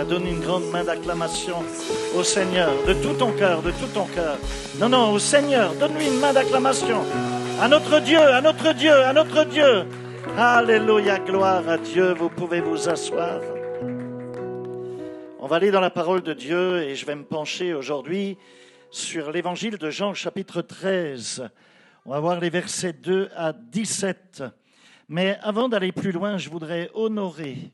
Donne une grande main d'acclamation au Seigneur, de tout ton cœur, de tout ton cœur. Non, non, au Seigneur, donne-lui une main d'acclamation. À notre Dieu, à notre Dieu, à notre Dieu. Alléluia, gloire à Dieu. Vous pouvez vous asseoir. On va aller dans la parole de Dieu et je vais me pencher aujourd'hui sur l'évangile de Jean, chapitre 13. On va voir les versets 2 à 17. Mais avant d'aller plus loin, je voudrais honorer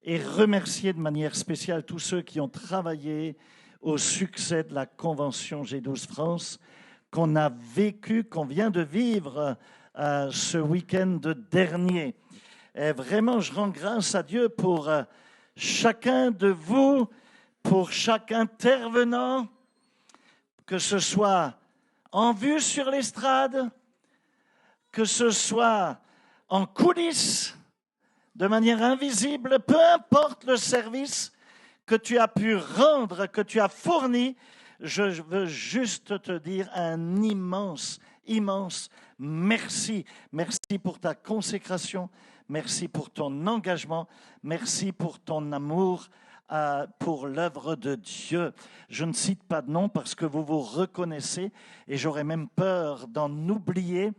et remercier de manière spéciale tous ceux qui ont travaillé au succès de la Convention G12 France qu'on a vécu, qu'on vient de vivre ce week-end dernier. Et vraiment, je rends grâce à Dieu pour chacun de vous, pour chaque intervenant, que ce soit en vue sur l'estrade, que ce soit en coulisses, de manière invisible, peu importe le service que tu as pu rendre, que tu as fourni, je veux juste te dire un immense, immense merci. Merci pour ta consécration, merci pour ton engagement, merci pour ton amour pour l'œuvre de Dieu. Je ne cite pas de nom parce que vous vous reconnaissez et j'aurais même peur d'en oublier.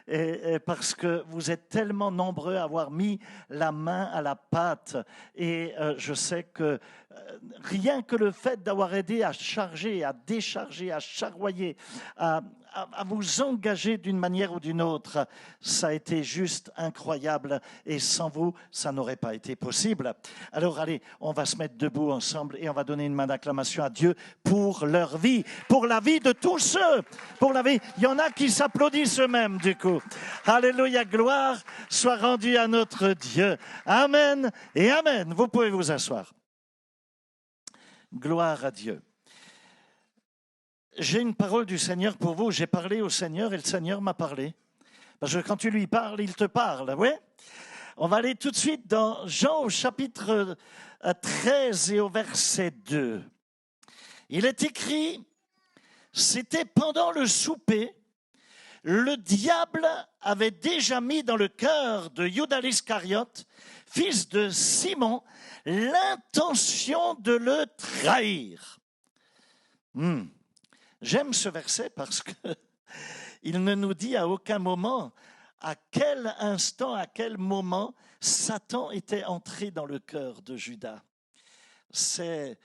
Et parce que vous êtes tellement nombreux à avoir mis la main à la pâte. Et je sais que rien que le fait d'avoir aidé à charger, à décharger, à charroyer, à vous engager d'une manière ou d'une autre, ça a été juste incroyable. Et sans vous, ça n'aurait pas été possible. Alors allez, on va se mettre debout ensemble et on va donner une main d'acclamation à Dieu pour leur vie, pour la vie de tous ceux, pour la vie. Il y en a qui s'applaudissent eux-mêmes du coup. Alléluia, gloire soit rendue à notre Dieu. Amen et amen. Vous pouvez vous asseoir. Gloire à Dieu. J'ai une parole du Seigneur pour vous. J'ai parlé au Seigneur et le Seigneur m'a parlé. Parce que quand tu lui parles, il te parle. Oui. On va aller tout de suite dans Jean au chapitre 13 et au verset 2. Il est écrit, c'était pendant le souper, le diable avait déjà mis dans le cœur de Judas l'Iscariote, fils de Simon, l'intention de le trahir. J'aime ce verset parce qu'il ne nous dit à aucun moment à quel instant, à quel moment Satan était entré dans le cœur de Judas. C'est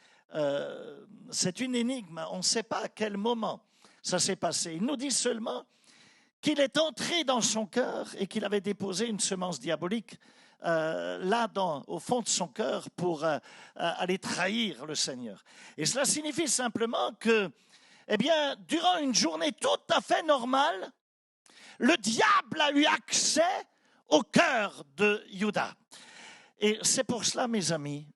une énigme, on ne sait pas à quel moment ça s'est passé. Il nous dit seulement qu'il est entré dans son cœur et qu'il avait déposé une semence diabolique au fond de son cœur pour aller trahir le Seigneur. Et cela signifie simplement que, durant une journée tout à fait normale, le diable a eu accès au cœur de Judas. Et c'est pour cela, mes amis,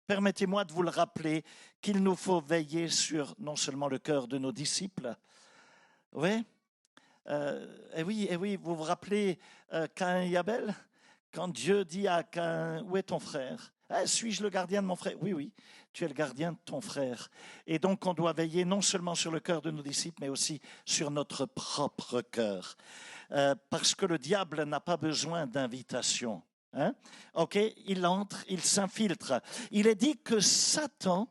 permettez-moi de vous le rappeler, qu'il nous faut veiller sur non seulement le cœur de nos disciples, oui, vous vous rappelez Caïn et Abel, quand Dieu dit à Caïn, où est ton frère? Suis-je le gardien de mon frère? Oui, tu es le gardien de ton frère. Et donc on doit veiller non seulement sur le cœur de nos disciples, mais aussi sur notre propre cœur. Parce que le diable n'a pas besoin d'invitation. Il entre, il s'infiltre. Il est dit que Satan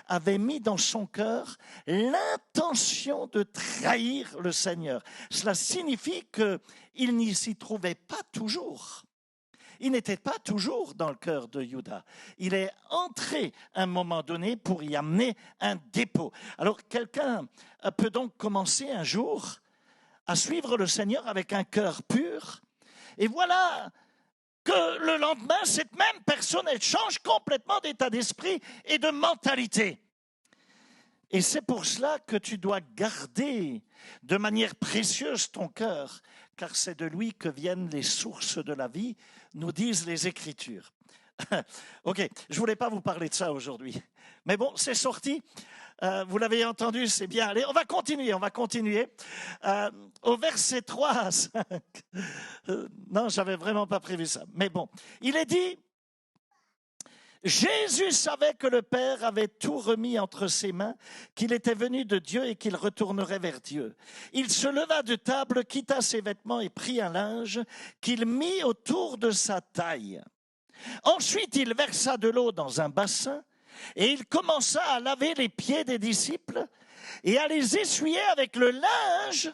avait mis dans son cœur l'intention de trahir le Seigneur. Cela signifie qu'il n'y s'y trouvait pas toujours. Il n'était pas toujours dans le cœur de Judas. Il est entré à un moment donné pour y amener un dépôt. Alors quelqu'un peut donc commencer un jour à suivre le Seigneur avec un cœur pur. Et voilà que le lendemain, cette même personne, elle change complètement d'état d'esprit et de mentalité. Et c'est pour cela que tu dois garder de manière précieuse ton cœur, car c'est de lui que viennent les sources de la vie, nous disent les Écritures. Ok, je ne voulais pas vous parler de ça aujourd'hui. Mais bon, c'est sorti. Vous l'avez entendu, c'est bien. Allez, on va continuer. Au verset 3 à 5. Non, j'avais vraiment pas prévu ça. Mais bon, il est dit, Jésus savait que le Père avait tout remis entre ses mains, qu'il était venu de Dieu et qu'il retournerait vers Dieu. Il se leva de table, quitta ses vêtements et prit un linge qu'il mit autour de sa taille. Ensuite, il versa de l'eau dans un bassin et il commença à laver les pieds des disciples et à les essuyer avec le linge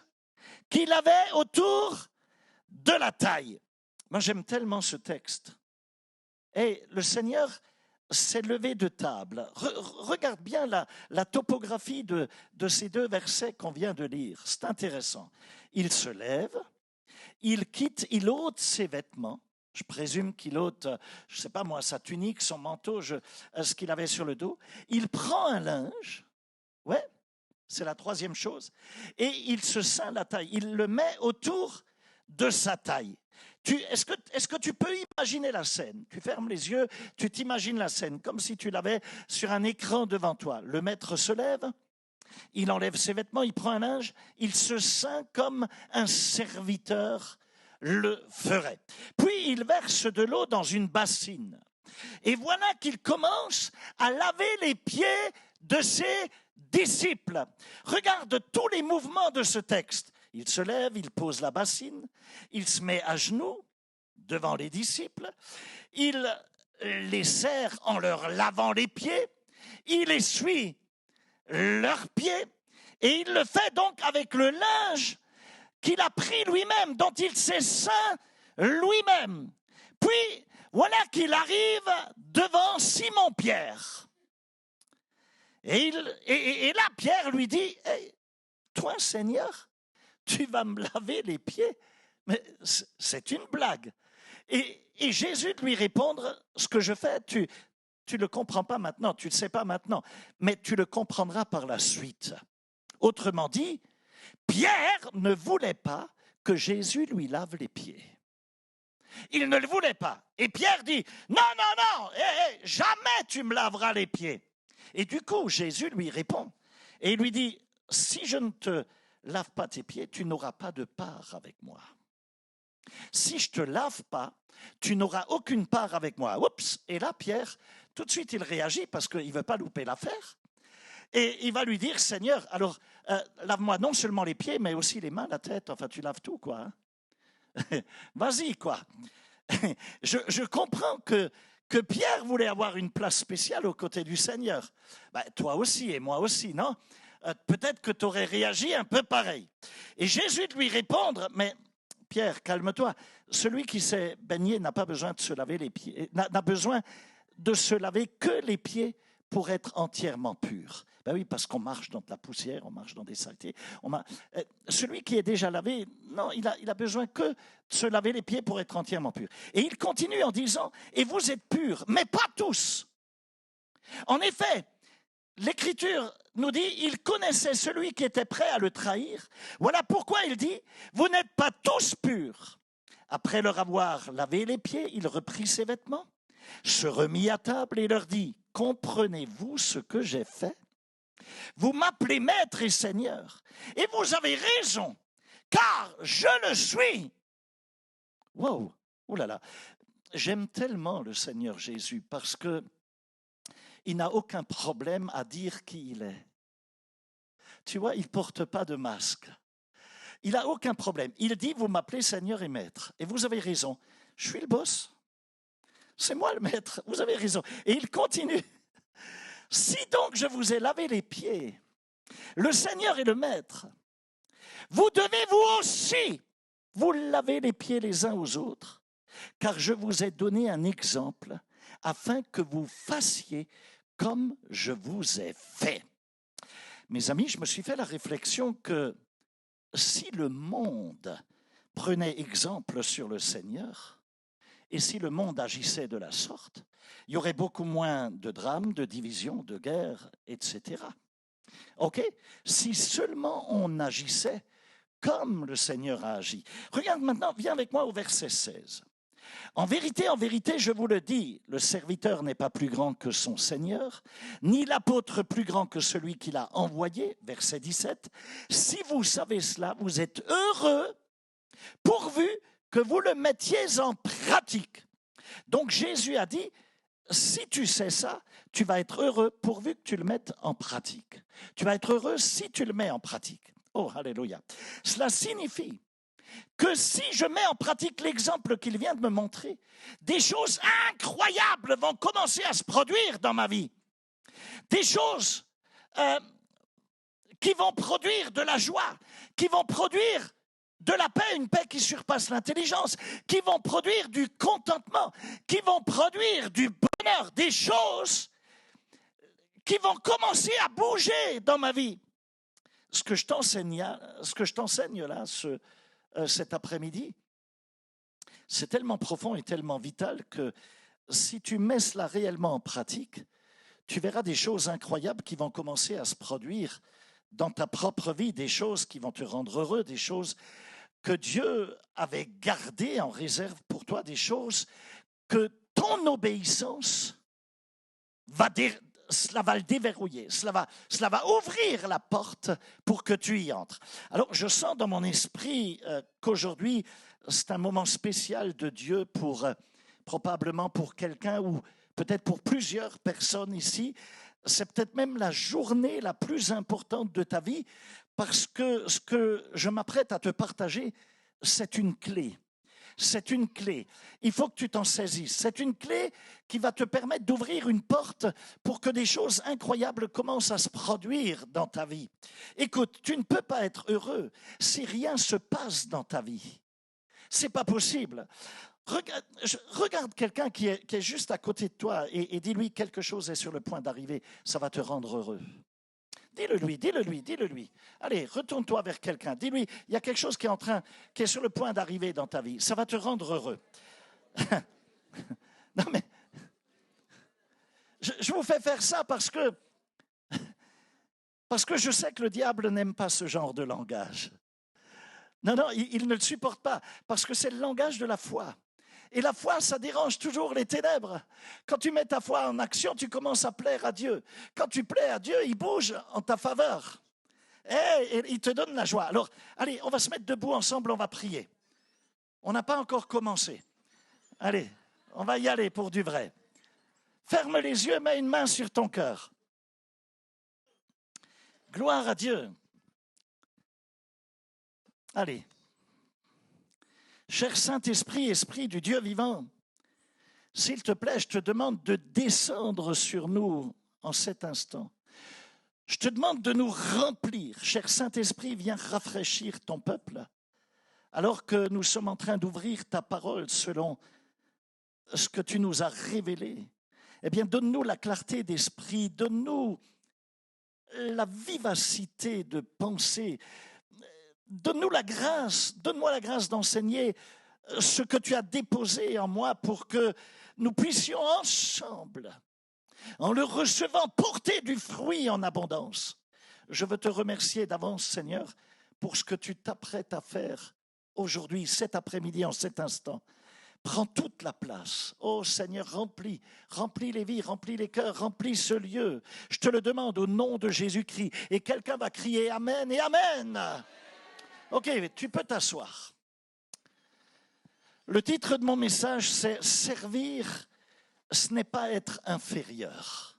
qu'il avait autour de la taille. Moi, j'aime tellement ce texte. Et le Seigneur s'est levé de table. Regarde bien la topographie de ces deux versets qu'on vient de lire. C'est intéressant. Il se lève, il ôte ses vêtements. Je présume qu'il ôte, je ne sais pas moi, sa tunique, son manteau, ce qu'il avait sur le dos. Il prend un linge, ouais, c'est la troisième chose, et il se ceint la taille. Il le met autour de sa taille. Est-ce que tu peux imaginer la scène? Tu fermes les yeux, tu t'imagines la scène, comme si tu l'avais sur un écran devant toi. Le maître se lève, il enlève ses vêtements, il prend un linge, il se ceint comme un serviteur le ferait. Puis il verse de l'eau dans une bassine. Et voilà qu'il commence à laver les pieds de ses disciples. Regarde tous les mouvements de ce texte. Il se lève, il pose la bassine, il se met à genoux devant les disciples, il les serre en leur lavant les pieds, il essuie leurs pieds, et il le fait donc avec le linge qu'il a pris lui-même, dont il s'est ceint lui-même. Puis, voilà qu'il arrive devant Simon-Pierre. Et là, Pierre lui dit, hey, toi, Seigneur, tu vas me laver les pieds? Mais c'est une blague. Et Jésus lui répondre, ce que je fais, tu ne le comprends pas maintenant, tu ne le sais pas maintenant, mais tu le comprendras par la suite. Autrement dit, Pierre ne voulait pas que Jésus lui lave les pieds. Il ne le voulait pas. Et Pierre dit, non, jamais tu me laveras les pieds. Et du coup, Jésus lui répond et il lui dit, si je ne te lave pas tes pieds, tu n'auras pas de part avec moi. Si je ne te lave pas, tu n'auras aucune part avec moi. Oups! Et là, Pierre, tout de suite, il réagit parce qu'il ne veut pas louper l'affaire. Et il va lui dire, Seigneur, alors, lave-moi non seulement les pieds, mais aussi les mains, la tête. Enfin, tu laves tout, quoi. Hein. Vas-y, quoi. Je comprends que Pierre voulait avoir une place spéciale aux côtés du Seigneur. Ben, toi aussi et moi aussi, non? Peut-être que tu aurais réagi un peu pareil. Et Jésus de lui répondre, mais Pierre, calme-toi. Celui qui s'est baigné n'a pas besoin de se laver les pieds, n'a besoin de se laver que les pieds pour être entièrement pur. Ben oui, parce qu'on marche dans de la poussière, on marche dans des saletés. Celui qui est déjà lavé, non, il a besoin que de se laver les pieds pour être entièrement pur. Et il continue en disant, et vous êtes purs, mais pas tous. En effet, l'Écriture nous dit, il connaissait celui qui était prêt à le trahir. Voilà pourquoi il dit, vous n'êtes pas tous purs. Après leur avoir lavé les pieds, il reprit ses vêtements, se remit à table et leur dit, comprenez-vous ce que j'ai fait? Vous m'appelez maître et seigneur, et vous avez raison, car je le suis. Wow, oh là là, j'aime tellement le Seigneur Jésus parce que il n'a aucun problème à dire qui il est. Tu vois, il ne porte pas de masque. Il n'a aucun problème. Il dit, vous m'appelez Seigneur et Maître. Et vous avez raison. Je suis le boss. C'est moi le maître. Vous avez raison. Et il continue. Si donc je vous ai lavé les pieds, le Seigneur est le Maître, vous devez vous aussi vous laver les pieds les uns aux autres, car je vous ai donné un exemple afin que vous fassiez comme je vous ai fait. Mes amis, je me suis fait la réflexion que si le monde prenait exemple sur le Seigneur, et si le monde agissait de la sorte, il y aurait beaucoup moins de drames, de divisions, de guerres, etc. OK? Si seulement on agissait comme le Seigneur a agi. Regarde maintenant, viens avec moi au verset 16. En vérité, je vous le dis, le serviteur n'est pas plus grand que son Seigneur, ni l'apôtre plus grand que celui qui l'a envoyé. Verset 17. Si vous savez cela, vous êtes heureux pourvu que vous le mettiez en pratique. Donc Jésus a dit, si tu sais ça, tu vas être heureux pourvu que tu le mettes en pratique. Tu vas être heureux si tu le mets en pratique. Oh, alléluia. Cela signifie que si je mets en pratique l'exemple qu'il vient de me montrer, des choses incroyables vont commencer à se produire dans ma vie. Des choses qui vont produire de la joie, qui vont produire de la paix, une paix qui surpasse l'intelligence, qui vont produire du contentement, qui vont produire du bonheur, des choses qui vont commencer à bouger dans ma vie. Ce que je t'enseigne là, cet après-midi, c'est tellement profond et tellement vital que si tu mets cela réellement en pratique, tu verras des choses incroyables qui vont commencer à se produire dans ta propre vie, des choses qui vont te rendre heureux, des choses que Dieu avait gardées en réserve pour toi, des choses que ton obéissance cela va le déverrouiller, cela va ouvrir la porte pour que tu y entres. Alors, je sens dans mon esprit qu'aujourd'hui, c'est un moment spécial de Dieu probablement pour quelqu'un ou peut-être pour plusieurs personnes ici. C'est peut-être même la journée la plus importante de ta vie parce que ce que je m'apprête à te partager, c'est une clé. C'est une clé. Il faut que tu t'en saisisses. C'est une clé qui va te permettre d'ouvrir une porte pour que des choses incroyables commencent à se produire dans ta vie. Écoute, tu ne peux pas être heureux si rien se passe dans ta vie. C'est pas possible. Regarde quelqu'un qui est juste à côté de toi et dis-lui quelque chose est sur le point d'arriver. Ça va te rendre heureux. Dis-le lui. Allez, retourne-toi vers quelqu'un. Dis-lui, il y a quelque chose qui est sur le point d'arriver dans ta vie. Ça va te rendre heureux. Non mais, je vous fais faire ça parce que je sais que le diable n'aime pas ce genre de langage. Non, il ne le supporte pas parce que c'est le langage de la foi. Et la foi, ça dérange toujours les ténèbres. Quand tu mets ta foi en action, tu commences à plaire à Dieu. Quand tu plais à Dieu, il bouge en ta faveur. Et il te donne la joie. Alors, allez, on va se mettre debout ensemble, on va prier. On n'a pas encore commencé. Allez, on va y aller pour du vrai. Ferme les yeux, mets une main sur ton cœur. Gloire à Dieu. Allez. Cher Saint-Esprit, Esprit du Dieu vivant, s'il te plaît, je te demande de descendre sur nous en cet instant. Je te demande de nous remplir. Cher Saint-Esprit, viens rafraîchir ton peuple, alors que nous sommes en train d'ouvrir ta parole selon ce que tu nous as révélé. Eh bien, donne-nous la clarté d'esprit, donne-nous la vivacité de pensée. Donne-moi la grâce d'enseigner ce que tu as déposé en moi pour que nous puissions ensemble, en le recevant, porter du fruit en abondance. Je veux te remercier d'avance, Seigneur, pour ce que tu t'apprêtes à faire aujourd'hui, cet après-midi, en cet instant. Prends toute la place. Oh Seigneur, remplis les vies, remplis les cœurs, remplis ce lieu. Je te le demande au nom de Jésus-Christ. Et quelqu'un va crier Amen et Amen. Ok, tu peux t'asseoir. Le titre de mon message, c'est « Servir, ce n'est pas être inférieur ».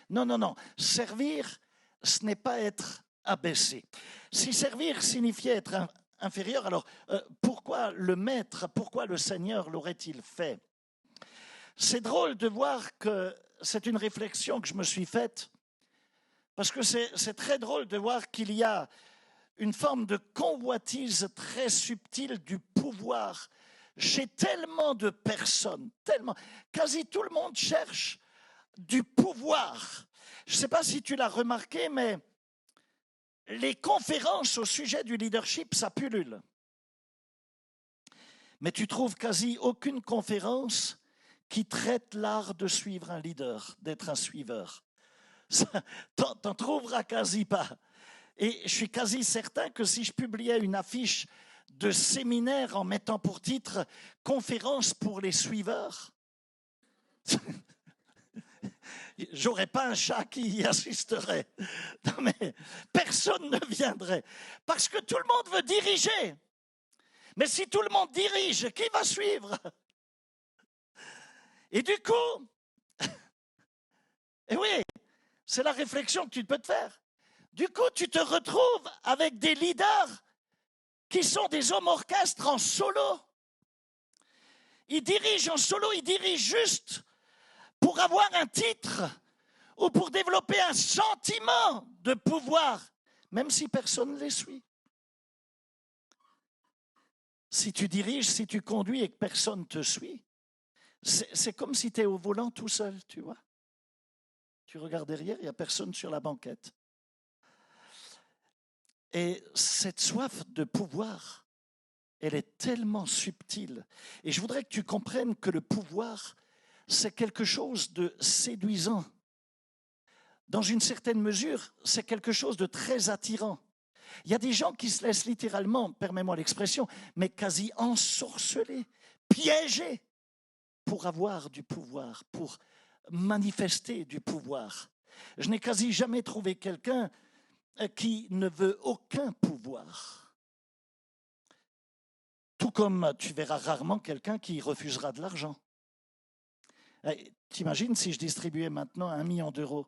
Non. Servir, ce n'est pas être abaissé. Si servir signifiait être inférieur, alors pourquoi le maître, pourquoi le Seigneur l'aurait-il fait? C'est drôle de voir que c'est une réflexion que je me suis faite, parce que c'est très drôle de voir qu'il y a une forme de convoitise très subtile du pouvoir chez tellement de personnes, quasi tout le monde cherche du pouvoir. Je ne sais pas si tu l'as remarqué, mais les conférences au sujet du leadership, ça pullule. Mais tu trouves quasi aucune conférence qui traite l'art de suivre un leader, d'être un suiveur. T'en trouveras quasi pas. Et je suis quasi certain que si je publiais une affiche de séminaire en mettant pour titre « Conférence pour les suiveurs ». J'aurais pas un chat qui y assisterait. Non mais personne ne viendrait. Parce que tout le monde veut diriger. Mais si tout le monde dirige, qui va suivre? Et du coup, et oui, c'est la réflexion que tu peux te faire. Du coup, tu te retrouves avec des leaders qui sont des hommes orchestres en solo. Ils dirigent en solo, ils dirigent juste pour avoir un titre ou pour développer un sentiment de pouvoir, même si personne ne les suit. Si tu diriges, si tu conduis et que personne ne te suit, c'est comme si tu es au volant tout seul, tu vois. Tu regardes derrière, il n'y a personne sur la banquette. Et cette soif de pouvoir, elle est tellement subtile. Et je voudrais que tu comprennes que le pouvoir, c'est quelque chose de séduisant. Dans une certaine mesure, c'est quelque chose de très attirant. Il y a des gens qui se laissent littéralement, permets-moi l'expression, mais quasi ensorceler, piéger pour avoir du pouvoir, pour manifester du pouvoir. Je n'ai quasi jamais trouvé quelqu'un qui ne veut aucun pouvoir. Tout comme tu verras rarement quelqu'un qui refusera de l'argent. T'imagines si je distribuais maintenant 1 million d'euros?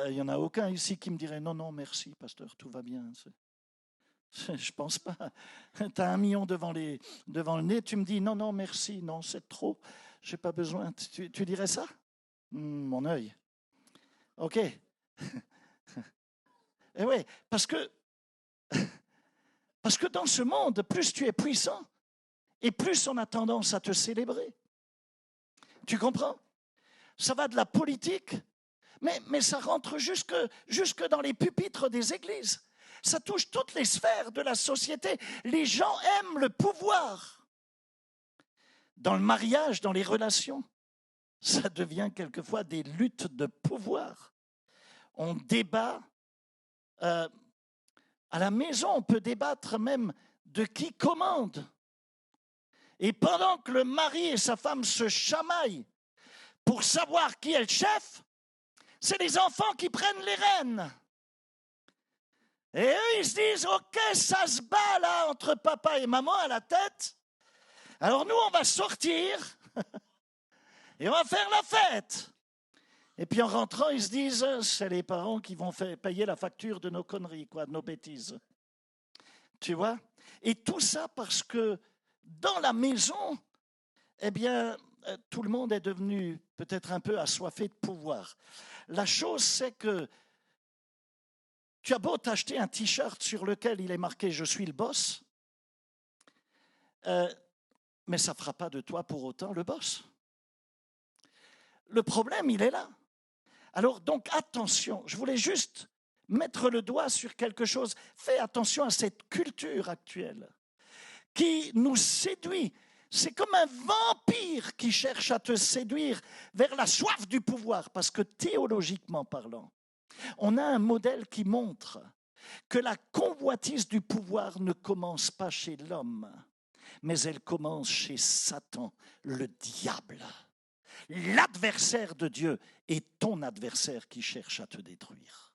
Il n'y en a aucun ici qui me dirait non, non, merci, pasteur, tout va bien. Je ne pense pas. Tu as 1 million devant le nez, tu me dis non, non, merci, non, c'est trop, je n'ai pas besoin. Tu dirais ça? Mon œil. OK. Et oui, parce que dans ce monde, plus tu es puissant, et plus on a tendance à te célébrer. Tu comprends? Ça va de la politique, mais ça rentre jusque dans les pupitres des églises. Ça touche toutes les sphères de la société. Les gens aiment le pouvoir. Dans le mariage, dans les relations, ça devient quelquefois des luttes de pouvoir. On débat. À la maison, on peut débattre même de qui commande. Et pendant que le mari et sa femme se chamaillent pour savoir qui est le chef, c'est les enfants qui prennent les rênes. Et eux, ils se disent, OK, ça se bat là entre papa et maman à la tête. Alors nous, on va sortir et on va faire la fête. Et puis en rentrant, ils se disent, c'est les parents qui vont payer la facture de nos conneries, de nos bêtises. Tu vois? Et tout ça parce que dans la maison, eh bien, tout le monde est devenu peut-être un peu assoiffé de pouvoir. La chose, c'est que tu as beau t'acheter un t-shirt sur lequel il est marqué « Je suis le boss », mais ça ne fera pas de toi pour autant le boss. Le problème, il est là. Alors donc attention, je voulais juste mettre le doigt sur quelque chose. Fais attention à cette culture actuelle qui nous séduit. C'est comme un vampire qui cherche à te séduire vers la soif du pouvoir, parce que théologiquement parlant, on a un modèle qui montre que la convoitise du pouvoir ne commence pas chez l'homme, mais elle commence chez Satan, le diable. L'adversaire de Dieu est ton adversaire qui cherche à te détruire.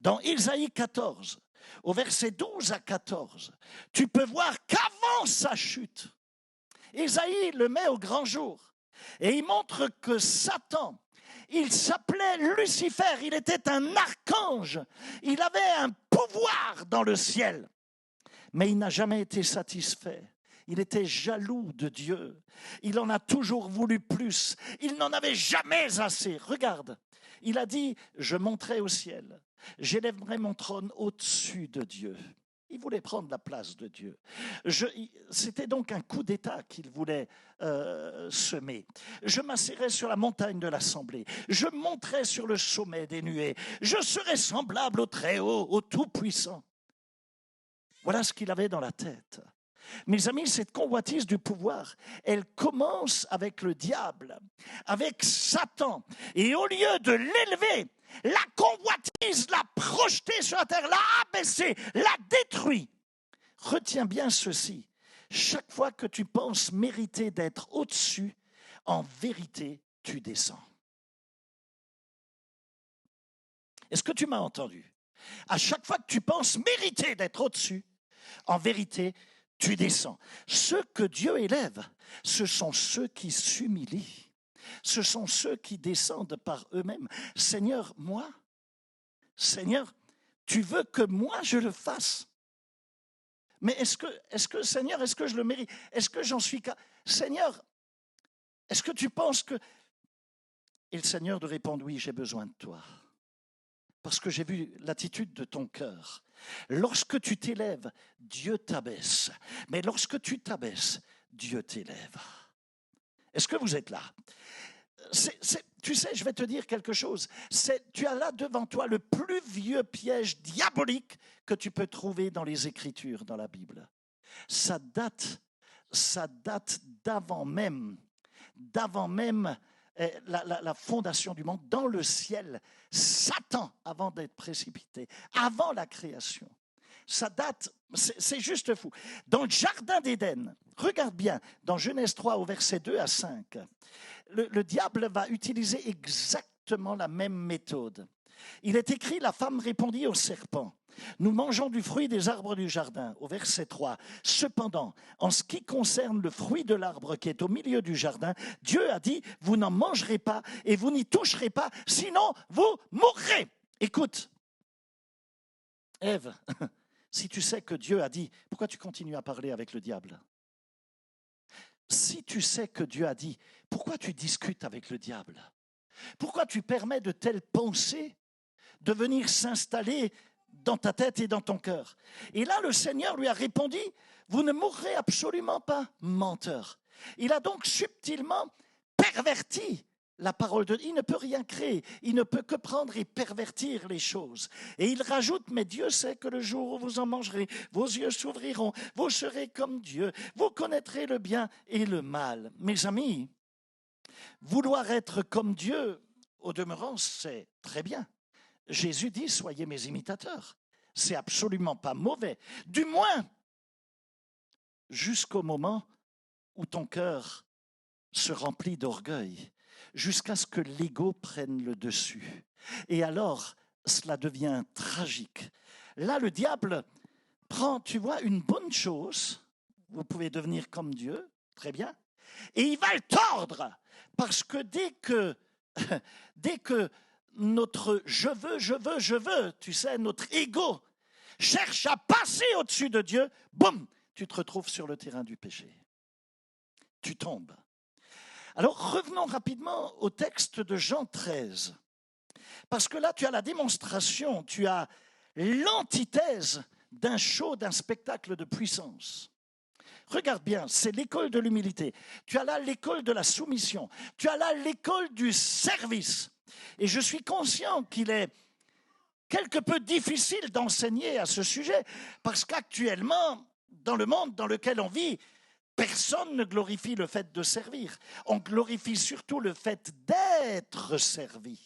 Dans Ésaïe 14, au verset 12 à 14, tu peux voir qu'avant sa chute, Ésaïe le met au grand jour et il montre que Satan, il s'appelait Lucifer, il était un archange, il avait un pouvoir dans le ciel, mais il n'a jamais été satisfait. Il était jaloux de Dieu. Il en a toujours voulu plus. Il n'en avait jamais assez. Regarde, il a dit, je monterai au ciel. J'élèverai mon trône au-dessus de Dieu. Il voulait prendre la place de Dieu. C'était donc un coup d'État qu'il voulait semer. Je m'asserai sur la montagne de l'Assemblée. Je monterai sur le sommet des nuées. Je serai semblable au Très-Haut, au Tout-Puissant. Voilà ce qu'il avait dans la tête. Mes amis, cette convoitise du pouvoir, elle commence avec le diable, avec Satan. Et au lieu de l'élever, la convoitise l'a projeté sur la terre, l'a abaissé, l'a détruit. retiens bien ceci. Chaque fois que tu penses mériter d'être au-dessus, en vérité, tu descends. Est-ce que tu m'as entendu? À chaque fois que tu penses mériter d'être au-dessus, en vérité, tu descends. Ceux que Dieu élève, ce sont ceux qui s'humilient. Ce sont ceux qui descendent par eux-mêmes. Seigneur, tu veux que moi je le fasse? Mais Seigneur, est-ce que je le mérite? Est-ce que j'en suis capable? Seigneur, est-ce que tu penses que... Et le Seigneur de répondre, oui, j'ai besoin de toi. Parce que j'ai vu l'attitude de ton cœur. Lorsque tu t'élèves, Dieu t'abaisse. Mais lorsque tu t'abaisses, Dieu t'élève. Est-ce que vous êtes là? Tu sais, je vais te dire quelque chose. Tu as là devant toi le plus vieux piège diabolique que tu peux trouver dans les Écritures, dans la Bible. Ça date d'avant même la fondation du monde, dans le ciel. Satan, avant d'être précipité, avant la création. Ça date, c'est juste fou. Dans le jardin d'Éden, regarde bien, dans Genèse 3 au verset 2 à 5, le diable va utiliser exactement la même méthode. Il est écrit, la femme répondit au serpent, nous mangeons du fruit des arbres du jardin, au verset 3. Cependant, en ce qui concerne le fruit de l'arbre qui est au milieu du jardin, Dieu a dit, vous n'en mangerez pas et vous n'y toucherez pas, sinon vous mourrez. Écoute, Ève, si tu sais que Dieu a dit, pourquoi tu continues à parler avec le diable? Si tu sais que Dieu a dit, pourquoi tu discutes avec le diable? Pourquoi tu permets de telles pensées de venir s'installer dans ta tête et dans ton cœur? Et là, le Seigneur lui a répondu, vous ne mourrez absolument pas, menteur. Il a donc subtilement perverti la parole de Dieu. Il ne peut rien créer, il ne peut que prendre et pervertir les choses. Et il rajoute, mais Dieu sait que le jour où vous en mangerez, vos yeux s'ouvriront, vous serez comme Dieu, vous connaîtrez le bien et le mal. Mes amis, vouloir être comme Dieu, au demeurant, c'est très bien. Jésus dit, soyez mes imitateurs. C'est absolument pas mauvais. Du moins, jusqu'au moment où ton cœur se remplit d'orgueil, jusqu'à ce que l'ego prenne le dessus. Et alors, cela devient tragique. Là, le diable prend, tu vois, une bonne chose, vous pouvez devenir comme Dieu, très bien, et il va le tordre, parce que dès que notre je veux, tu sais, notre ego cherche à passer au-dessus de Dieu, boum, tu te retrouves sur le terrain du péché. Tu tombes. Alors revenons rapidement au texte de Jean 13, parce que là tu as la démonstration, tu as l'antithèse d'un show, d'un spectacle de puissance. Regarde bien, c'est l'école de l'humilité. Tu as là l'école de la soumission. Tu as là l'école du service. Et je suis conscient qu'il est quelque peu difficile d'enseigner à ce sujet, parce qu'actuellement, dans le monde dans lequel on vit, personne ne glorifie le fait de servir. On glorifie surtout le fait d'être servi.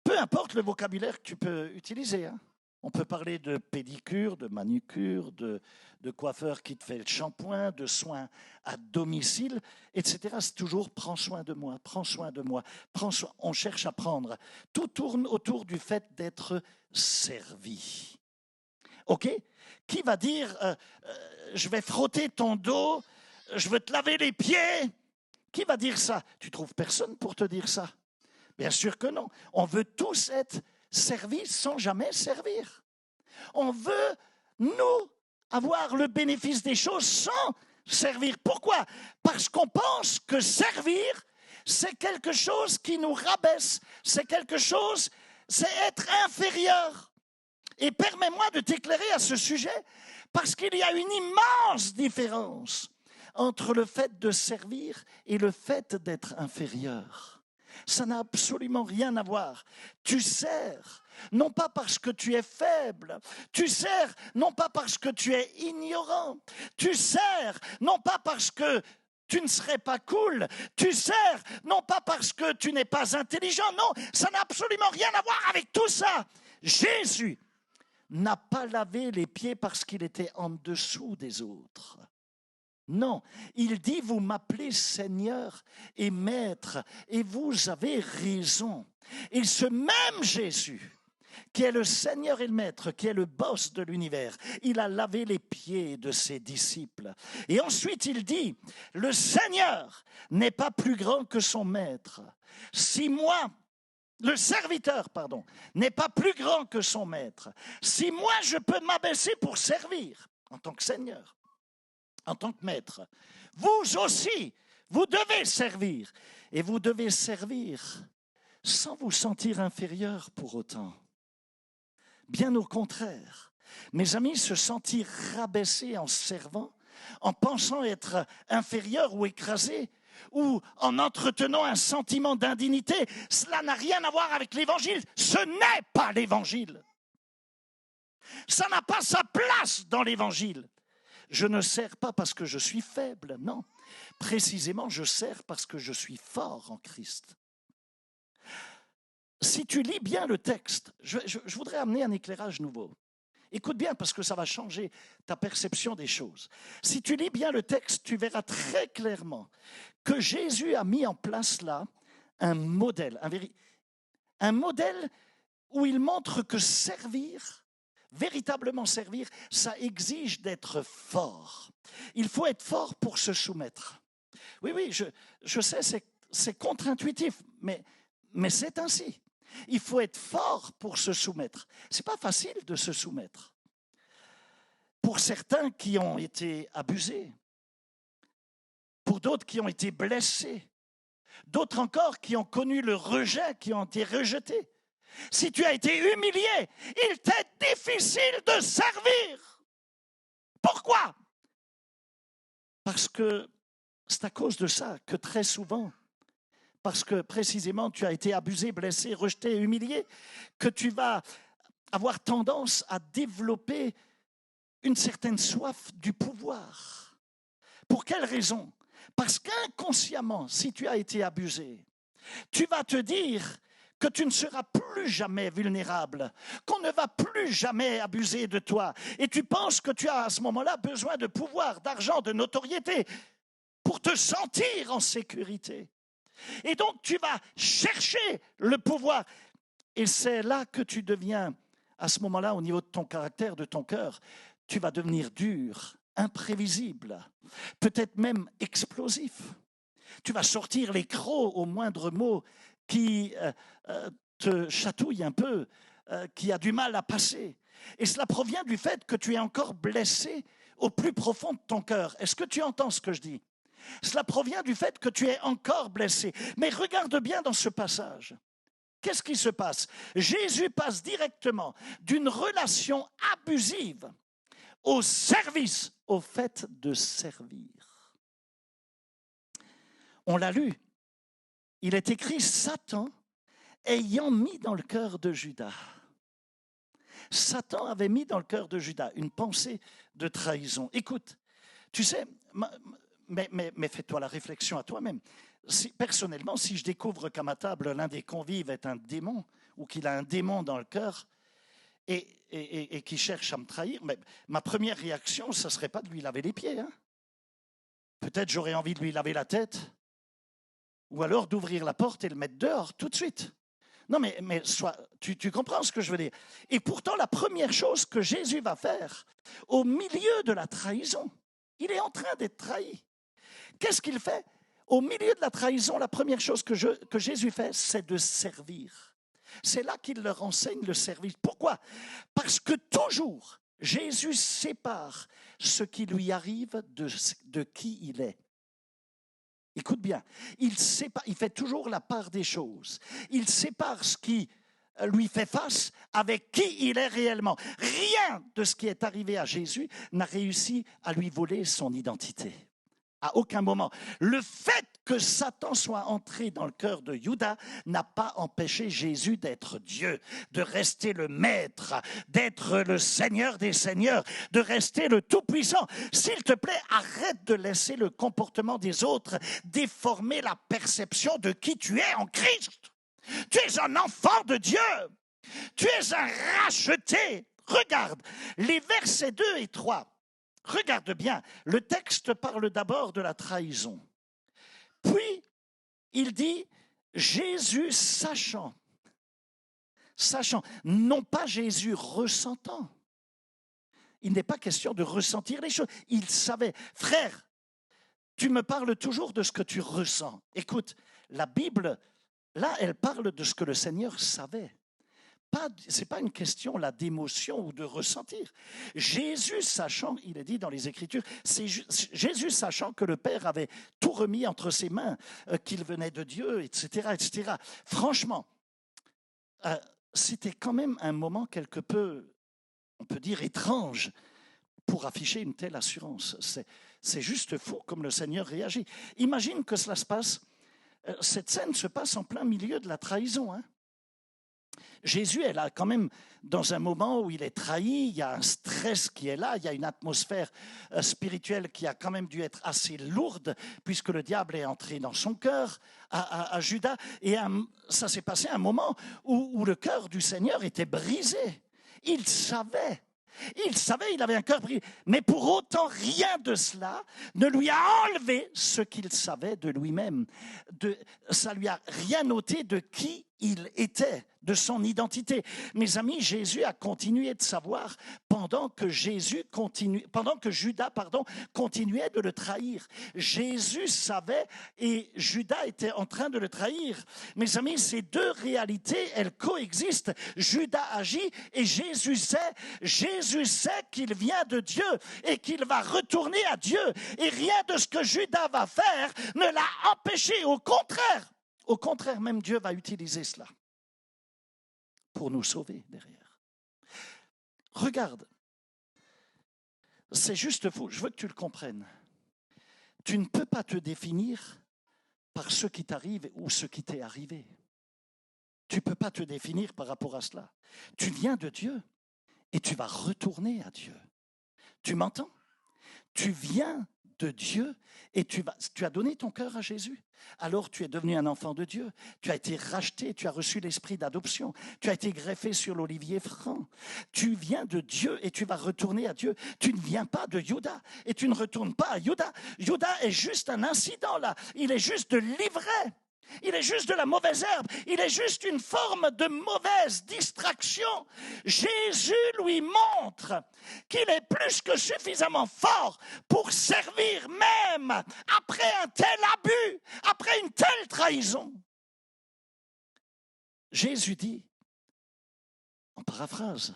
Peu importe le vocabulaire que tu peux utiliser, hein. On peut parler de pédicure, de manucure, de coiffeur qui te fait le shampoing, de soins à domicile, etc. C'est toujours « prends soin de moi, prends soin de moi, prends soin ». On cherche à prendre. Tout tourne autour du fait d'être servi. OK? Qui va dire je vais frotter ton dos, je vais te laver les pieds? Qui va dire ça? Tu trouves personne pour te dire ça? Bien sûr que non. On veut tous être servis sans jamais servir. On veut, nous, avoir le bénéfice des choses sans servir. Pourquoi? Parce qu'on pense que servir, c'est quelque chose qui nous rabaisse, c'est quelque chose, c'est être inférieur. Et permets-moi de t'éclairer à ce sujet, parce qu'il y a une immense différence entre le fait de servir et le fait d'être inférieur. Ça n'a absolument rien à voir. Tu sers, non pas parce que tu es faible. Tu sers, non pas parce que tu es ignorant. Tu sers, non pas parce que tu ne serais pas cool. Tu sers, non pas parce que tu n'es pas intelligent. Non, ça n'a absolument rien à voir avec tout ça. Jésus n'a pas lavé les pieds parce qu'il était en dessous des autres. Non, il dit, vous m'appelez Seigneur et Maître, et vous avez raison. Et ce même Jésus, qui est le Seigneur et le Maître, qui est le boss de l'univers, il a lavé les pieds de ses disciples. Et ensuite il dit, le Seigneur n'est pas plus grand que son Maître. Si moi, le serviteur, n'est pas plus grand que son Maître, si moi je peux m'abaisser pour servir en tant que Seigneur, en tant que maître, vous aussi, vous devez servir. Et vous devez servir sans vous sentir inférieur pour autant. Bien au contraire. Mes amis, se sentir rabaissé en servant, en pensant être inférieur ou écrasé, ou en entretenant un sentiment d'indignité, cela n'a rien à voir avec l'Évangile. Ce n'est pas l'Évangile. Ça n'a pas sa place dans l'Évangile. Je ne sers pas parce que je suis faible, non. Précisément, je sers parce que je suis fort en Christ. Si tu lis bien le texte, je voudrais amener un éclairage nouveau. Écoute bien parce que ça va changer ta perception des choses. Si tu lis bien le texte, tu verras très clairement que Jésus a mis en place là un modèle, un modèle où il montre que servir, véritablement servir, ça exige d'être fort. Il faut être fort pour se soumettre. Oui, je sais, c'est contre-intuitif, mais c'est ainsi. Il faut être fort pour se soumettre. Ce n'est pas facile de se soumettre. Pour certains qui ont été abusés, pour d'autres qui ont été blessés, d'autres encore qui ont connu le rejet, qui ont été rejetés. Si tu as été humilié, il t'est difficile de servir. Pourquoi? Parce que c'est à cause de ça que très souvent, parce que précisément tu as été abusé, blessé, rejeté, humilié, que tu vas avoir tendance à développer une certaine soif du pouvoir. Pour quelle raison? Parce qu'inconsciemment, si tu as été abusé, tu vas te dire que tu ne seras plus jamais vulnérable, qu'on ne va plus jamais abuser de toi. Et tu penses que tu as à ce moment-là besoin de pouvoir, d'argent, de notoriété pour te sentir en sécurité. Et donc tu vas chercher le pouvoir. Et c'est là que tu deviens, à ce moment-là, au niveau de ton caractère, de ton cœur, tu vas devenir dur, imprévisible, peut-être même explosif. Tu vas sortir les crocs au moindre mot qui te chatouille un peu, qui a du mal à passer. Et cela provient du fait que tu es encore blessé au plus profond de ton cœur. Est-ce que tu entends ce que je dis? Cela provient du fait que tu es encore blessé. Mais regarde bien dans ce passage. Qu'est-ce qui se passe? Jésus passe directement d'une relation abusive au service, au fait de servir. On l'a lu. Il est écrit Satan ayant mis dans le cœur de Judas. Satan avait mis dans le cœur de Judas une pensée de trahison. Écoute, tu sais, mais fais-toi la réflexion à toi-même. Personnellement, si je découvre qu'à ma table, l'un des convives est un démon ou qu'il a un démon dans le cœur et qui cherche à me trahir, mais ma première réaction, ce ne serait pas de lui laver les pieds. Hein. Peut-être j'aurais envie de lui laver la tête. Ou alors d'ouvrir la porte et le mettre dehors tout de suite. Non, mais tu comprends ce que je veux dire. Et pourtant, la première chose que Jésus va faire, au milieu de la trahison, il est en train d'être trahi. Qu'est-ce qu'il fait? Au milieu de la trahison, la première chose que Jésus fait, c'est de servir. C'est là qu'il leur enseigne le service. Pourquoi? Parce que toujours, Jésus sépare ce qui lui arrive de qui il est. Écoute bien, il fait toujours la part des choses. Il sépare ce qui lui fait face avec qui il est réellement. Rien de ce qui est arrivé à Jésus n'a réussi à lui voler son identité. À aucun moment. Le fait que Satan soit entré dans le cœur de Judas n'a pas empêché Jésus d'être Dieu, de rester le maître, d'être le Seigneur des Seigneurs, de rester le Tout-Puissant. S'il te plaît, arrête de laisser le comportement des autres déformer la perception de qui tu es en Christ. Tu es un enfant de Dieu. Tu es un racheté. Regarde, les versets 2 et 3. Regarde bien, le texte parle d'abord de la trahison. Puis, il dit, Jésus sachant, non pas Jésus ressentant. Il n'est pas question de ressentir les choses. Il savait. Frère, tu me parles toujours de ce que tu ressens. Écoute, la Bible, là, elle parle de ce que le Seigneur savait. Ce n'est pas une question là d'émotion ou de ressentir. Jésus sachant, il est dit dans les Écritures, c'est Jésus sachant que le Père avait tout remis entre ses mains, qu'il venait de Dieu, etc., etc. Franchement, c'était quand même un moment quelque peu, on peut dire, étrange pour afficher une telle assurance. C'est juste fou comme le Seigneur réagit. Imagine que cela se passe, cette scène se passe en plein milieu de la trahison, hein. Jésus est là quand même dans un moment où il est trahi, il y a un stress qui est là, il y a une atmosphère spirituelle qui a quand même dû être assez lourde puisque le diable est entré dans son cœur à Judas. Et ça s'est passé un moment où le cœur du Seigneur était brisé. Il savait, il avait un cœur brisé. Mais pour autant, rien de cela ne lui a enlevé ce qu'il savait de lui-même. Ça lui a rien ôté de qui il était, de son identité. Mes amis, Jésus a continué de savoir pendant que Judas continuait de le trahir. Jésus savait et Judas était en train de le trahir. Mes amis, ces deux réalités, elles coexistent. Judas agit et Jésus sait qu'il vient de Dieu et qu'il va retourner à Dieu. Et rien de ce que Judas va faire ne l'a empêché. Au contraire, même Dieu va utiliser cela pour nous sauver derrière. Regarde, c'est juste fou, je veux que tu le comprennes. Tu ne peux pas te définir par ce qui t'arrive ou ce qui t'est arrivé. Tu ne peux pas te définir par rapport à cela. Tu viens de Dieu et tu vas retourner à Dieu. Tu m'entends? Tu viens de Dieu et tu as donné ton cœur à Jésus. Alors tu es devenu un enfant de Dieu. Tu as été racheté, tu as reçu l'esprit d'adoption. Tu as été greffé sur l'olivier franc. Tu viens de Dieu et tu vas retourner à Dieu. Tu ne viens pas de Judas et tu ne retournes pas à Judas. Judas est juste un incident là. Il est juste de l'ivraie. Il est juste de la mauvaise herbe. Il est juste une forme de mauvaise distraction. Jésus lui montre qu'il est plus que suffisamment fort pour servir même après un tel abus, après une telle trahison. Jésus dit, en paraphrase,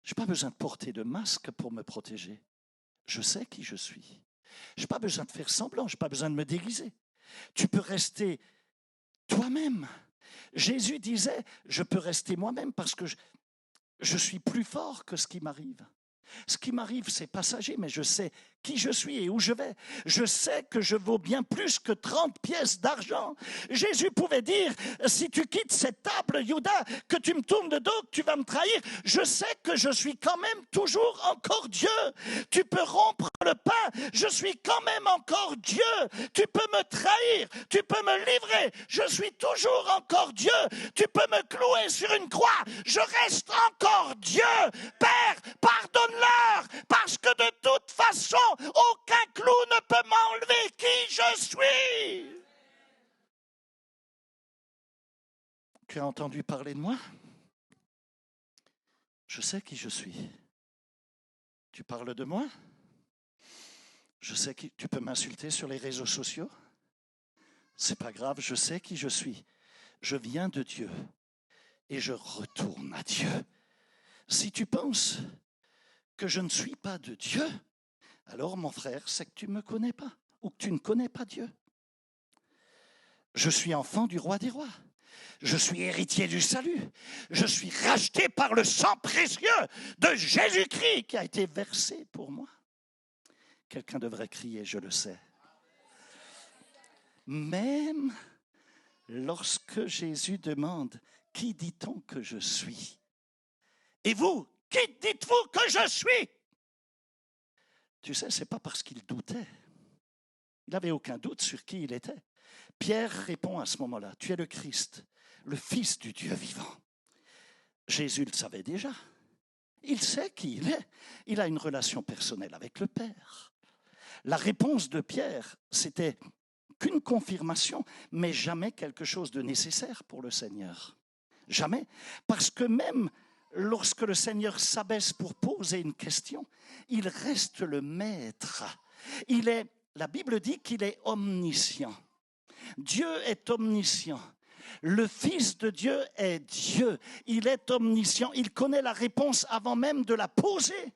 je n'ai pas besoin de porter de masque pour me protéger. Je sais qui je suis. Je n'ai pas besoin de faire semblant, je n'ai pas besoin de me déguiser. Tu peux rester toi-même. Jésus disait, je peux rester moi-même parce que je suis plus fort que ce qui m'arrive. Ce qui m'arrive, c'est passager, mais je sais qui je suis et où je vais. Je sais que je vaux bien plus que 30 pièces d'argent. Jésus pouvait dire, si tu quittes cette table, Judas, que tu me tournes de dos, que tu vas me trahir, je sais que je suis quand même toujours encore Dieu. Tu peux rompre le pain, je suis quand même encore Dieu. Tu peux me trahir, tu peux me livrer, je suis toujours encore Dieu. Tu peux me clouer sur une croix, je reste encore Dieu. Père, pardonne-leur, parce que de toute façon, aucun clou ne peut m'enlever qui je suis. Tu as entendu parler de moi? Je sais qui je suis. Tu parles de moi? Je sais qui. Tu peux m'insulter sur les réseaux sociaux? C'est pas grave, je sais qui je suis. Je viens de Dieu et je retourne à Dieu. Si tu penses que je ne suis pas de Dieu, alors mon frère, c'est que tu ne me connais pas ou que tu ne connais pas Dieu. Je suis enfant du roi des rois. Je suis héritier du salut. Je suis racheté par le sang précieux de Jésus-Christ qui a été versé pour moi. Quelqu'un devrait crier, je le sais. Même lorsque Jésus demande, qui dit-on que je suis? Et vous, qui dites-vous que je suis? Tu sais, ce n'est pas parce qu'il doutait. Il n'avait aucun doute sur qui il était. Pierre répond à ce moment-là, tu es le Christ, le Fils du Dieu vivant. Jésus le savait déjà. Il sait qui il est. Il a une relation personnelle avec le Père. La réponse de Pierre, c'était qu'une confirmation, mais jamais quelque chose de nécessaire pour le Seigneur. Jamais. Parce que même lorsque le Seigneur s'abaisse pour poser une question, il reste le maître. La Bible dit qu'il est omniscient. Dieu est omniscient. Le Fils de Dieu est Dieu. Il est omniscient. Il connaît la réponse avant même de la poser.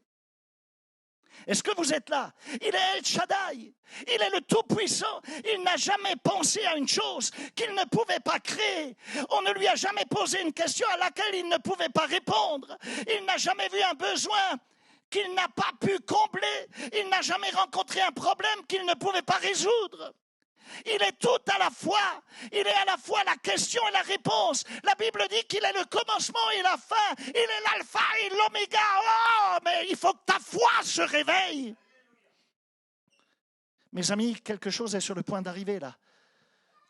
Est-ce que vous êtes là? Il est El Shaddai. Il est le Tout-Puissant. Il n'a jamais pensé à une chose qu'il ne pouvait pas créer. On ne lui a jamais posé une question à laquelle il ne pouvait pas répondre. Il n'a jamais vu un besoin qu'il n'a pas pu combler. Il n'a jamais rencontré un problème qu'il ne pouvait pas résoudre. Il est tout à la fois. Il est à la fois la question et la réponse. La Bible dit qu'il est le commencement et la fin. Il est l'alpha et l'oméga. Oh, mais il faut que ta foi se réveille. Mes amis, quelque chose est sur le point d'arriver là.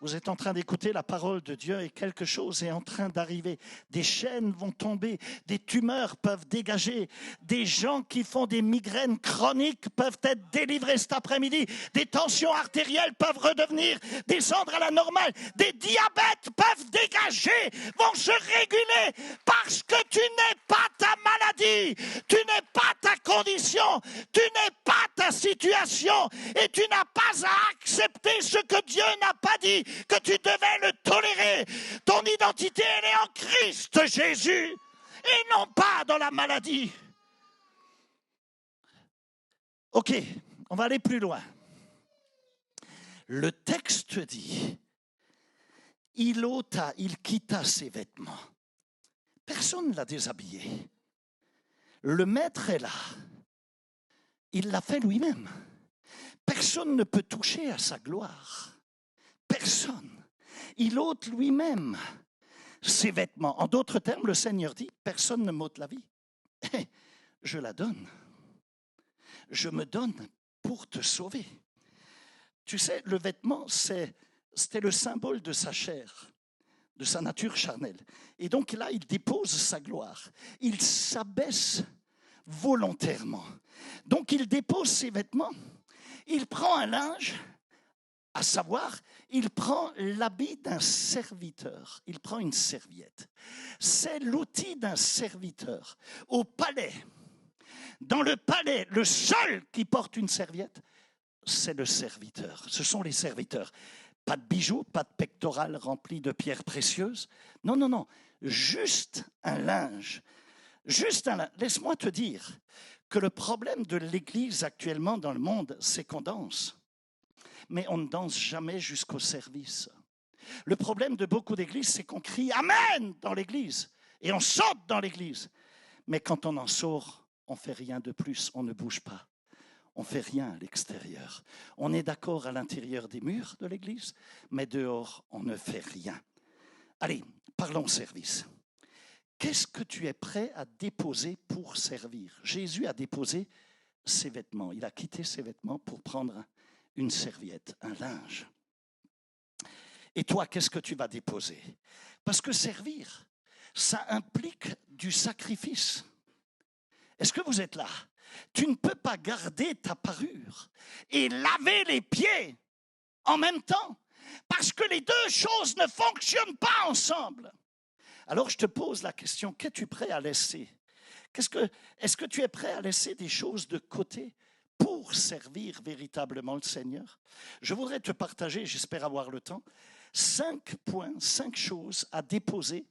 Vous êtes en train d'écouter la parole de Dieu et quelque chose est en train d'arriver. Des chaînes vont tomber, des tumeurs peuvent dégager, des gens qui font des migraines chroniques peuvent être délivrés cet après-midi, des tensions artérielles peuvent redevenir, descendre à la normale, des diabètes peuvent dégager, vont se réguler parce que tu n'es pas ta maladie, tu n'es pas ta condition, tu n'es pas ta situation et tu n'as pas à accepter ce que Dieu n'a pas dit, que tu devais le tolérer. Ton identité, elle est en Christ Jésus et non pas dans la maladie. Ok, on va aller plus loin. Le texte dit, il quitta ses vêtements. Personne ne l'a déshabillé. Le maître est là. Il l'a fait lui-même. Personne ne peut toucher à sa gloire. Personne. Il ôte lui-même ses vêtements. En d'autres termes, le Seigneur dit, personne ne m'ôte la vie. Je la donne. Je me donne pour te sauver. Tu sais, le vêtement, c'était le symbole de sa chair, de sa nature charnelle. Et donc là, il dépose sa gloire. Il s'abaisse volontairement. Donc il dépose ses vêtements. Il prend un linge, à savoir, il prend l'habit d'un serviteur. Il prend une serviette. C'est l'outil d'un serviteur. Au palais, dans le palais, le seul qui porte une serviette, c'est le serviteur. Ce sont les serviteurs. Pas de bijoux, pas de pectoral rempli de pierres précieuses. Non, non, non. Juste un linge. Juste un linge. Laisse-moi te dire que le problème de l'Église actuellement dans le monde, c'est qu'on danse. Mais on ne danse jamais jusqu'au service. Le problème de beaucoup d'églises, c'est qu'on crie « Amen » dans l'église et on saute dans l'église. Mais quand on en sort, on ne fait rien de plus, on ne bouge pas. On ne fait rien à l'extérieur. On est d'accord à l'intérieur des murs de l'église, mais dehors, on ne fait rien. Allez, parlons service. Qu'est-ce que tu es prêt à déposer pour servir? Jésus a déposé ses vêtements. Il a quitté ses vêtements pour prendre une serviette, un linge. Et toi, qu'est-ce que tu vas déposer? Parce que servir, ça implique du sacrifice. Est-ce que vous êtes là? Tu ne peux pas garder ta parure et laver les pieds en même temps, parce que les deux choses ne fonctionnent pas ensemble. Alors je te pose la question, qu'es-tu prêt à laisser? Est-ce que tu es prêt à laisser des choses de côté pour servir véritablement le Seigneur? Je voudrais te partager, j'espère avoir le temps, 5 points, 5 choses à déposer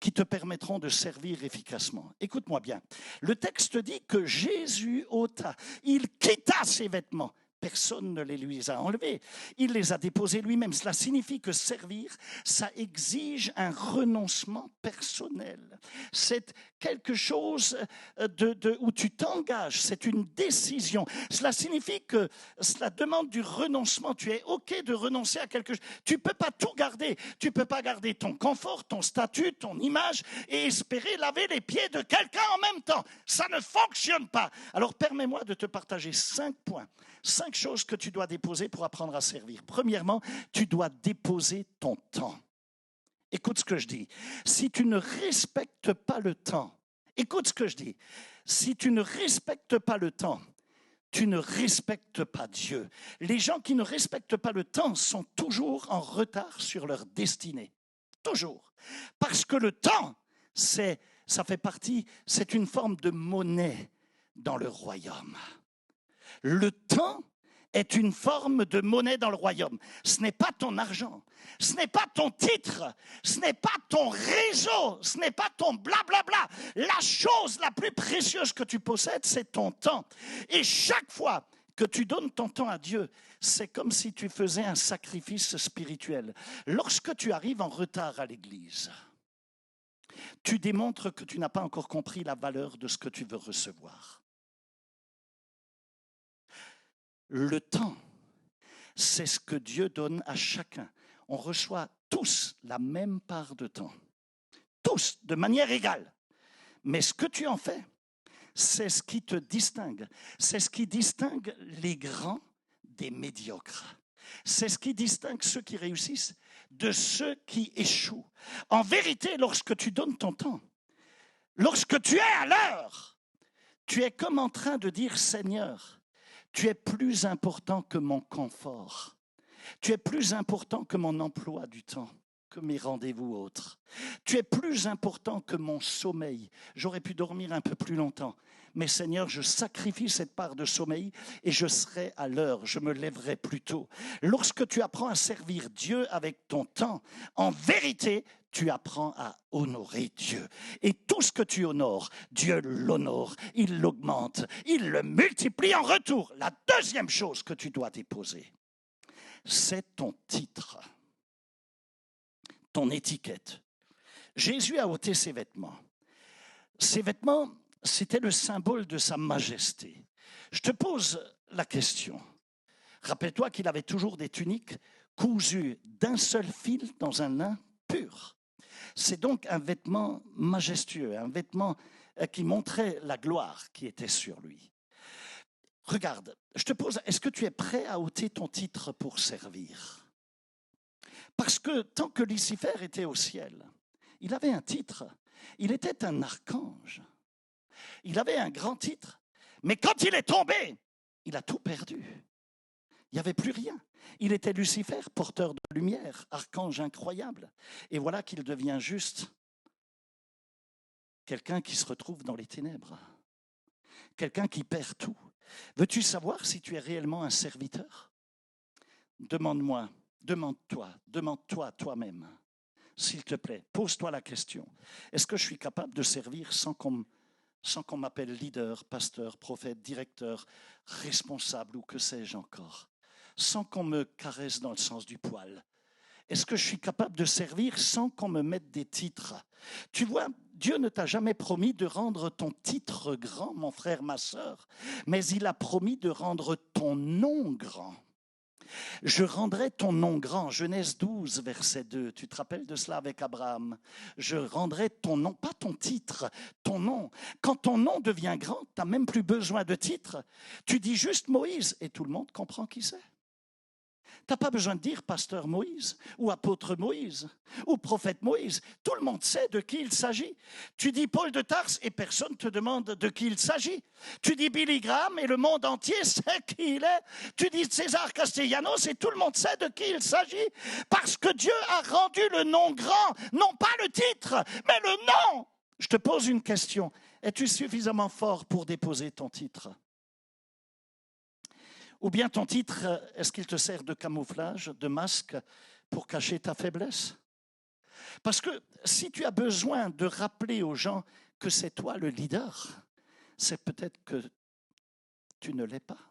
qui te permettront de servir efficacement. Écoute-moi bien. Le texte dit que Jésus ôta, il quitta ses vêtements. Personne ne les lui a enlevés. Il les a déposés lui-même. Cela signifie que servir, ça exige un renoncement personnel. C'est quelque chose où tu t'engages. C'est une décision. Cela signifie que cela demande du renoncement. Tu es OK de renoncer à quelque chose. Tu ne peux pas tout garder. Tu ne peux pas garder ton confort, ton statut, ton image et espérer laver les pieds de quelqu'un en même temps. Ça ne fonctionne pas. Alors permets-moi de te partager 5 points. 5 choses que tu dois déposer pour apprendre à servir. Premièrement, tu dois déposer ton temps. Écoute ce que je dis. Si tu ne respectes pas le temps Écoute ce que je dis. Si tu ne respectes pas le temps, tu ne respectes pas Dieu. Les gens qui ne respectent pas le temps sont toujours en retard sur leur destinée. Toujours. Parce que le temps, c'est une forme de monnaie dans le royaume. Le temps est une forme de monnaie dans le royaume. Ce n'est pas ton argent, ce n'est pas ton titre, ce n'est pas ton réseau, ce n'est pas ton blablabla. La chose la plus précieuse que tu possèdes, c'est ton temps. Et chaque fois que tu donnes ton temps à Dieu, c'est comme si tu faisais un sacrifice spirituel. Lorsque tu arrives en retard à l'église, tu démontres que tu n'as pas encore compris la valeur de ce que tu veux recevoir. Le temps, c'est ce que Dieu donne à chacun. On reçoit tous la même part de temps. Tous, de manière égale. Mais ce que tu en fais, c'est ce qui te distingue. C'est ce qui distingue les grands des médiocres. C'est ce qui distingue ceux qui réussissent de ceux qui échouent. En vérité, lorsque tu donnes ton temps, lorsque tu es à l'heure, tu es comme en train de dire, Seigneur, tu es plus important que mon confort. Tu es plus important que mon emploi du temps, que mes rendez-vous autres. Tu es plus important que mon sommeil. J'aurais pu dormir un peu plus longtemps. Mais Seigneur, je sacrifie cette part de sommeil et je serai à l'heure. Je me lèverai plus tôt. Lorsque tu apprends à servir Dieu avec ton temps, en vérité, tu apprends à honorer Dieu. Et tout ce que tu honores, Dieu l'honore, il l'augmente, il le multiplie en retour. La deuxième chose que tu dois déposer, c'est ton titre, ton étiquette. Jésus a ôté ses vêtements. Ses vêtements, c'était le symbole de sa majesté. Je te pose la question. Rappelle-toi qu'il avait toujours des tuniques cousues d'un seul fil dans un lin pur. C'est donc un vêtement majestueux, un vêtement qui montrait la gloire qui était sur lui. Regarde, je te pose, est-ce que tu es prêt à ôter ton titre pour servir? Parce que tant que Lucifer était au ciel, il avait un titre, il était un archange, il avait un grand titre, mais quand il est tombé, il a tout perdu. Il n'y avait plus rien. Il était Lucifer, porteur de lumière, archange incroyable. Et voilà qu'il devient juste quelqu'un qui se retrouve dans les ténèbres, quelqu'un qui perd tout. Veux-tu savoir si tu es réellement un serviteur? Demande-moi, demande-toi toi-même, s'il te plaît. Pose-toi la question. Est-ce que je suis capable de servir sans qu'on m'appelle leader, pasteur, prophète, directeur, responsable ou que sais-je encore? Sans qu'on me caresse dans le sens du poil? Est-ce que je suis capable de servir sans qu'on me mette des titres? Tu vois, Dieu ne t'a jamais promis de rendre ton titre grand, mon frère, ma sœur, mais il a promis de rendre ton nom grand. Je rendrai ton nom grand. Genèse 12, verset 2. Tu te rappelles de cela avec Abraham? Je rendrai ton nom, pas ton titre, ton nom. Quand ton nom devient grand, tu n'as même plus besoin de titre. Tu dis juste Moïse et tout le monde comprend qui c'est. Tu n'as pas besoin de dire pasteur Moïse ou apôtre Moïse ou prophète Moïse. Tout le monde sait de qui il s'agit. Tu dis Paul de Tarse et personne ne te demande de qui il s'agit. Tu dis Billy Graham et le monde entier sait qui il est. Tu dis César Castellanos et tout le monde sait de qui il s'agit. Parce que Dieu a rendu le nom grand, non pas le titre, mais le nom. Je te pose une question. Es-tu suffisamment fort pour déposer ton titre? Ou bien ton titre, est-ce qu'il te sert de camouflage, de masque pour cacher ta faiblesse? Parce que si tu as besoin de rappeler aux gens que c'est toi le leader, c'est peut-être que tu ne l'es pas.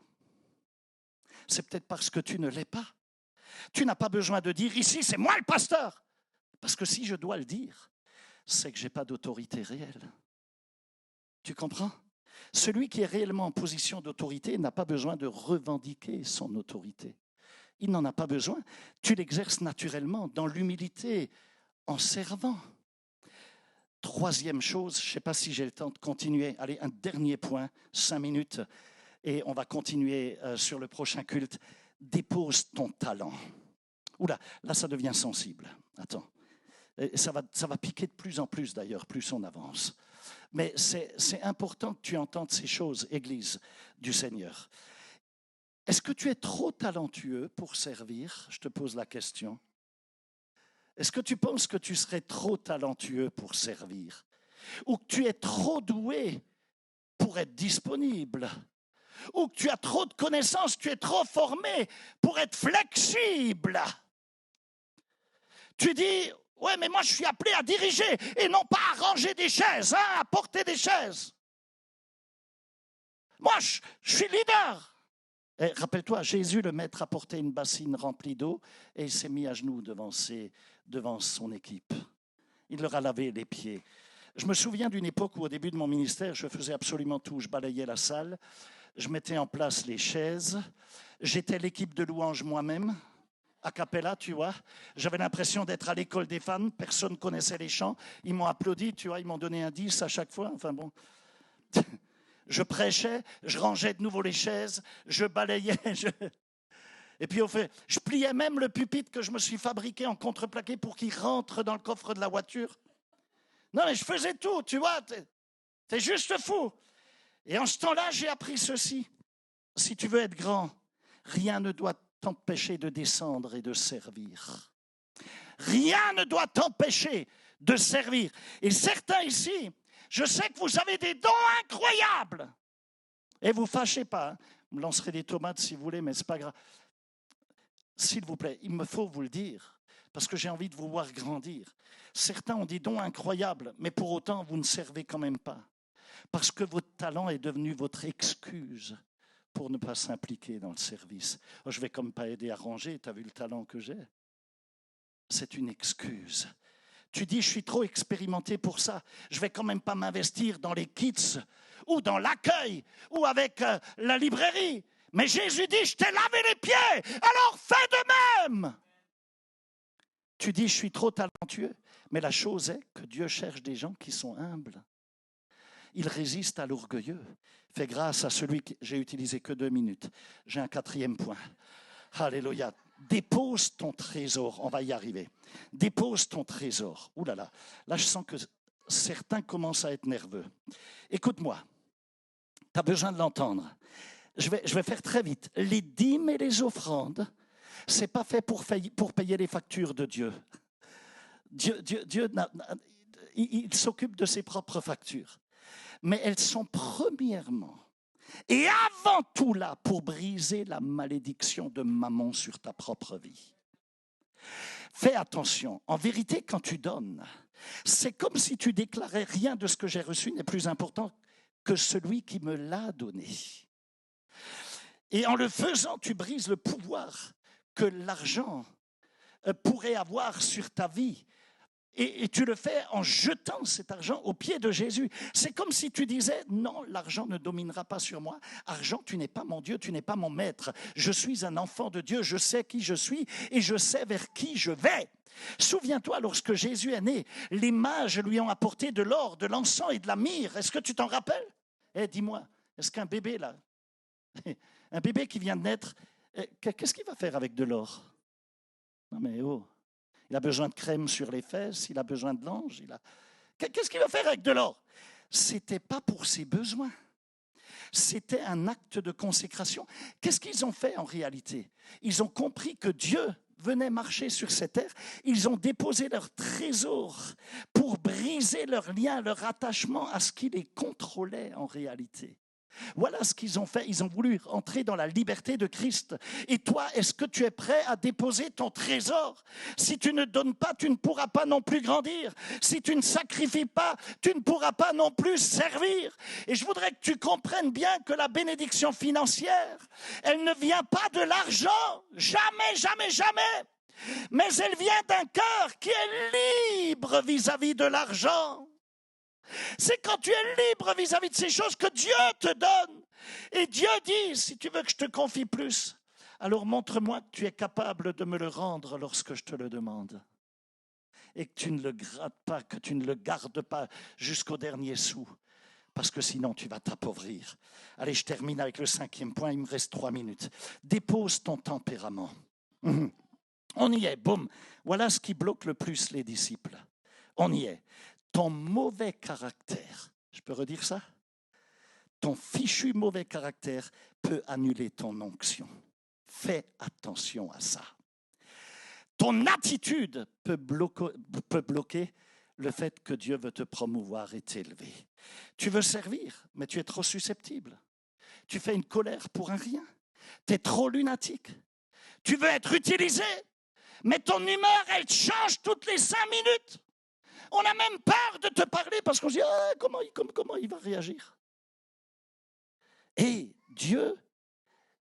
C'est peut-être parce que tu ne l'es pas. Tu n'as pas besoin de dire ici, c'est moi le pasteur. Parce que si je dois le dire, c'est que je n'ai pas d'autorité réelle. Tu comprends? Celui qui est réellement en position d'autorité n'a pas besoin de revendiquer son autorité. Il n'en a pas besoin. Tu l'exerces naturellement, dans l'humilité, en servant. Troisième chose, je ne sais pas si j'ai le temps de continuer. Allez, un dernier point, 5 minutes, et on va continuer sur le prochain culte. Dépose ton talent. Oula, là ça devient sensible. Attends, ça va piquer de plus en plus d'ailleurs, plus on avance. Mais c'est important que tu entendes ces choses, Église du Seigneur. Est-ce que tu es trop talentueux pour servir? Je te pose la question. Est-ce que tu penses que tu serais trop talentueux pour servir? Ou que tu es trop doué pour être disponible? Ou que tu as trop de connaissances, tu es trop formé pour être flexible? Tu dis, ouais, mais moi je suis appelé à diriger et non pas à ranger des chaises, à porter des chaises. Moi, je suis leader. Et rappelle-toi, Jésus, le maître, a porté une bassine remplie d'eau et il s'est mis à genoux devant son équipe. Il leur a lavé les pieds. Je me souviens d'une époque où, au début de mon ministère, je faisais absolument tout. Je balayais la salle, je mettais en place les chaises, j'étais l'équipe de louange moi-même, a cappella, tu vois. J'avais l'impression d'être à l'école des fans, personne ne connaissait les chants. Ils m'ont applaudi, tu vois, ils m'ont donné un 10 à chaque fois. Enfin bon. Je prêchais, je rangeais de nouveau les chaises, je balayais. Et puis, je pliais même le pupitre que je me suis fabriqué en contreplaqué pour qu'il rentre dans le coffre de la voiture. Non, mais je faisais tout, tu vois. T'es juste fou. Et en ce temps-là, j'ai appris ceci. Si tu veux être grand, rien ne doit t'empêcher de descendre et de servir. Rien ne doit t'empêcher de servir. Et certains ici, je sais que vous avez des dons incroyables. Et vous ne fâchez pas. Vous me lancerez des tomates si vous voulez, mais ce n'est pas grave. S'il vous plaît, il me faut vous le dire, parce que j'ai envie de vous voir grandir. Certains ont des dons incroyables, mais pour autant, vous ne servez quand même pas. Parce que votre talent est devenu votre excuse pour ne pas s'impliquer dans le service. Je ne vais comme pas aider à ranger, tu as vu le talent que j'ai? C'est une excuse. Tu dis, je suis trop expérimenté pour ça. Je ne vais quand même pas m'investir dans les kits ou dans l'accueil ou avec la librairie. Mais Jésus dit, je t'ai lavé les pieds, alors fais de même. Tu dis, je suis trop talentueux. Mais la chose est que Dieu cherche des gens qui sont humbles. Il résiste à l'orgueilleux. Fais grâce à celui qui... J'ai utilisé que 2 minutes. J'ai un 4e point. Alléluia. Dépose ton trésor. On va y arriver. Dépose ton trésor. Ouh là là. Là, je sens que certains commencent à être nerveux. Écoute-moi. Tu as besoin de l'entendre. Je vais faire très vite. Les dîmes et les offrandes, ce n'est pas fait pour payer les factures de Dieu. Dieu il s'occupe de ses propres factures. Mais elles sont premièrement et avant tout là pour briser la malédiction de Mammon sur ta propre vie. Fais attention. En vérité, quand tu donnes, c'est comme si tu déclarais rien de ce que j'ai reçu n'est plus important que celui qui me l'a donné. Et en le faisant, tu brises le pouvoir que l'argent pourrait avoir sur ta vie. Et tu le fais en jetant cet argent aux pieds de Jésus. C'est comme si tu disais, non, l'argent ne dominera pas sur moi. Argent, tu n'es pas mon Dieu, tu n'es pas mon maître. Je suis un enfant de Dieu, je sais qui je suis et je sais vers qui je vais. Souviens-toi, lorsque Jésus est né, les mages lui ont apporté de l'or, de l'encens et de la myrrhe. Est-ce que tu t'en rappelles? Dis-moi, est-ce qu'un bébé là, un bébé qui vient de naître, qu'est-ce qu'il va faire avec de l'or? Non mais oh, il a besoin de crème sur les fesses, il a besoin de l'ange. Qu'est-ce qu'il va faire avec de l'or? Ce n'était pas pour ses besoins. C'était un acte de consécration. Qu'est-ce qu'ils ont fait en réalité? Ils ont compris que Dieu venait marcher sur cette terre. Ils ont déposé leur trésor pour briser leur lien, leur attachement à ce qui les contrôlait en réalité. Voilà ce qu'ils ont fait. Ils ont voulu entrer dans la liberté de Christ. Et toi, est-ce que tu es prêt à déposer ton trésor? Si tu ne donnes pas, tu ne pourras pas non plus grandir. Si tu ne sacrifies pas, tu ne pourras pas non plus servir. Et je voudrais que tu comprennes bien que la bénédiction financière, elle ne vient pas de l'argent. Jamais, jamais, jamais. Mais elle vient d'un cœur qui est libre vis-à-vis de l'argent. C'est quand tu es libre vis-à-vis de ces choses que Dieu te donne. Et Dieu dit, si tu veux que je te confie plus, alors montre-moi que tu es capable de me le rendre lorsque je te le demande. Et que tu ne le grattes pas, que tu ne le gardes pas jusqu'au dernier sou. Parce que sinon tu vas t'appauvrir. Allez, je termine avec le 5e point, il me reste 3 minutes. Dépose ton tempérament. On y est, boum. Voilà ce qui bloque le plus les disciples. On y est. Ton mauvais caractère Je peux redire ça? Ton fichu mauvais caractère peut annuler ton onction. Fais attention à ça. Ton attitude peut bloquer le fait que Dieu veut te promouvoir et t'élever. Tu veux servir, mais tu es trop susceptible. Tu fais une colère pour un rien. Tu es trop lunatique. Tu veux être utilisé, mais ton humeur, elle change toutes les 5 minutes. On a même peur de te parler parce qu'on se dit comment il va réagir. Et Dieu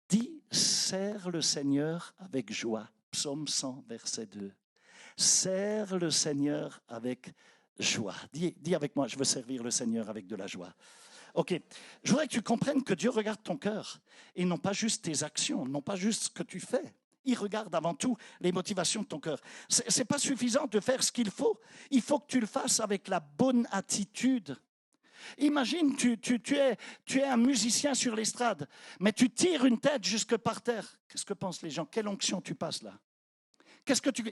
dit, sers le Seigneur avec joie. Psaume 100, verset 2. Sers le Seigneur avec joie. Dis avec moi, je veux servir le Seigneur avec de la joie. Ok, je voudrais que tu comprennes que Dieu regarde ton cœur et non pas juste tes actions, non pas juste ce que tu fais. Il regarde avant tout les motivations de ton cœur. Ce n'est pas suffisant de faire ce qu'il faut. Il faut que tu le fasses avec la bonne attitude. Imagine, tu es un musicien sur l'estrade, mais tu tires une tête jusque par terre. Qu'est-ce que pensent les gens? Quelle onction tu passes là?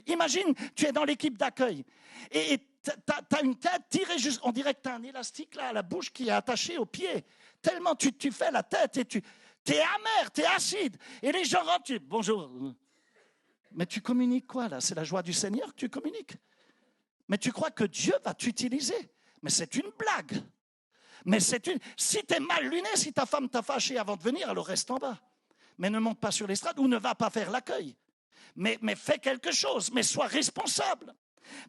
Imagine, tu es dans l'équipe d'accueil et tu as une tête tirée juste, on dirait que tu as un élastique là à la bouche qui est attaché au pied. Tellement tu fais la tête et tu es amer, tu es acide. Et les gens rentrent, tu dis bonjour. Mais tu communiques quoi là? C'est la joie du Seigneur que tu communiques. Mais tu crois que Dieu va t'utiliser. Mais c'est une blague. Si tu es mal luné, si ta femme t'a fâché avant de venir, alors reste en bas. Mais ne monte pas sur l'estrade ou ne va pas faire l'accueil. Mais fais quelque chose, mais sois responsable.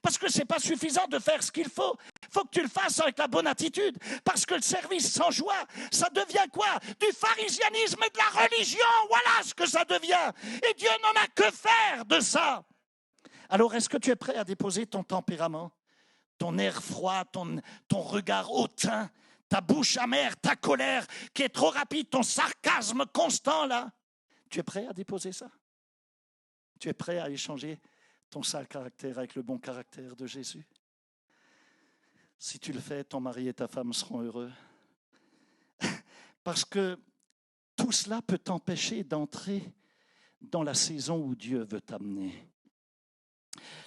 Parce que ce n'est pas suffisant de faire ce qu'il faut. Il faut que tu le fasses avec la bonne attitude. Parce que le service sans joie, ça devient quoi? Du pharisianisme et de la religion. Voilà ce que ça devient. Et Dieu n'en a que faire de ça. Alors, est-ce que tu es prêt à déposer ton tempérament, ton air froid, ton regard hautain, ta bouche amère, ta colère qui est trop rapide, ton sarcasme constant là? Tu es prêt à déposer ça? Tu es prêt à échanger ton sale caractère avec le bon caractère de Jésus? Si tu le fais, ton mari et ta femme seront heureux. Parce que tout cela peut t'empêcher d'entrer dans la saison où Dieu veut t'amener.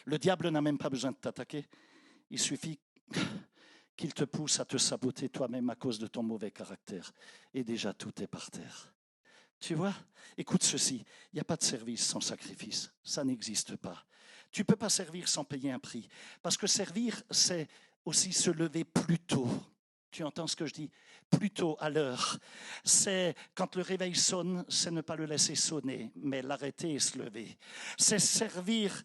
Le diable n'a même pas besoin de t'attaquer. Il suffit qu'il te pousse à te saboter toi-même à cause de ton mauvais caractère. Et déjà, tout est par terre. Tu vois, écoute ceci, il n'y a pas de service sans sacrifice, ça n'existe pas. Tu ne peux pas servir sans payer un prix, parce que servir, c'est aussi se lever plus tôt. Tu entends ce que je dis? Plus tôt, à l'heure. C'est quand le réveil sonne, c'est ne pas le laisser sonner, mais l'arrêter et se lever. C'est servir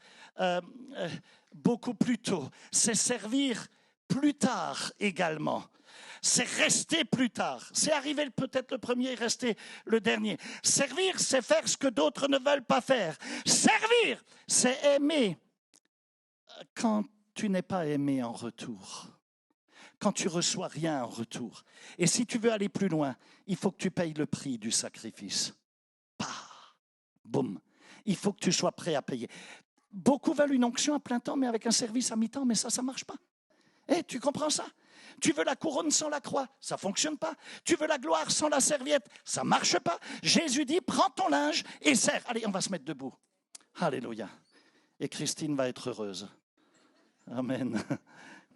beaucoup plus tôt. C'est servir plus tard également. C'est rester plus tard. C'est arriver peut-être le premier et rester le dernier. Servir, c'est faire ce que d'autres ne veulent pas faire. Servir, c'est aimer quand tu n'es pas aimé en retour. Quand tu reçois rien en retour. Et si tu veux aller plus loin, il faut que tu payes le prix du sacrifice. Pah, boum. Il faut que tu sois prêt à payer. Beaucoup veulent une onction à plein temps, mais avec un service à mi-temps, mais ça ne marche pas. Tu comprends ça? Tu veux la couronne sans la croix, ça ne fonctionne pas. Tu veux la gloire sans la serviette, ça ne marche pas. Jésus dit, prends ton linge et sers. Allez, on va se mettre debout. Alléluia. Et Christine va être heureuse. Amen.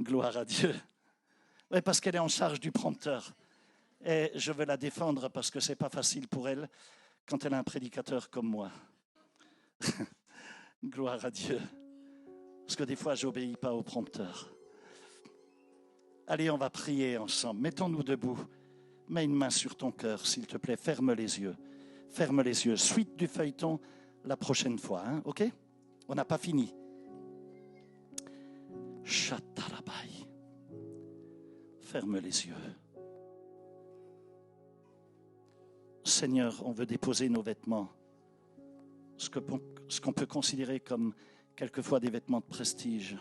Gloire à Dieu. Oui, parce qu'elle est en charge du prompteur. Et je veux la défendre parce que ce n'est pas facile pour elle quand elle a un prédicateur comme moi. Gloire à Dieu. Parce que des fois, je n'obéis pas au prompteur. Allez, on va prier ensemble. Mettons-nous debout. Mets une main sur ton cœur, s'il te plaît. Ferme les yeux. Ferme les yeux. Suite du feuilleton la prochaine fois. Hein, ok? On n'a pas fini. Chatalabai. Ferme les yeux. Seigneur, on veut déposer nos vêtements. Ce qu'on peut considérer comme quelquefois des vêtements de prestige.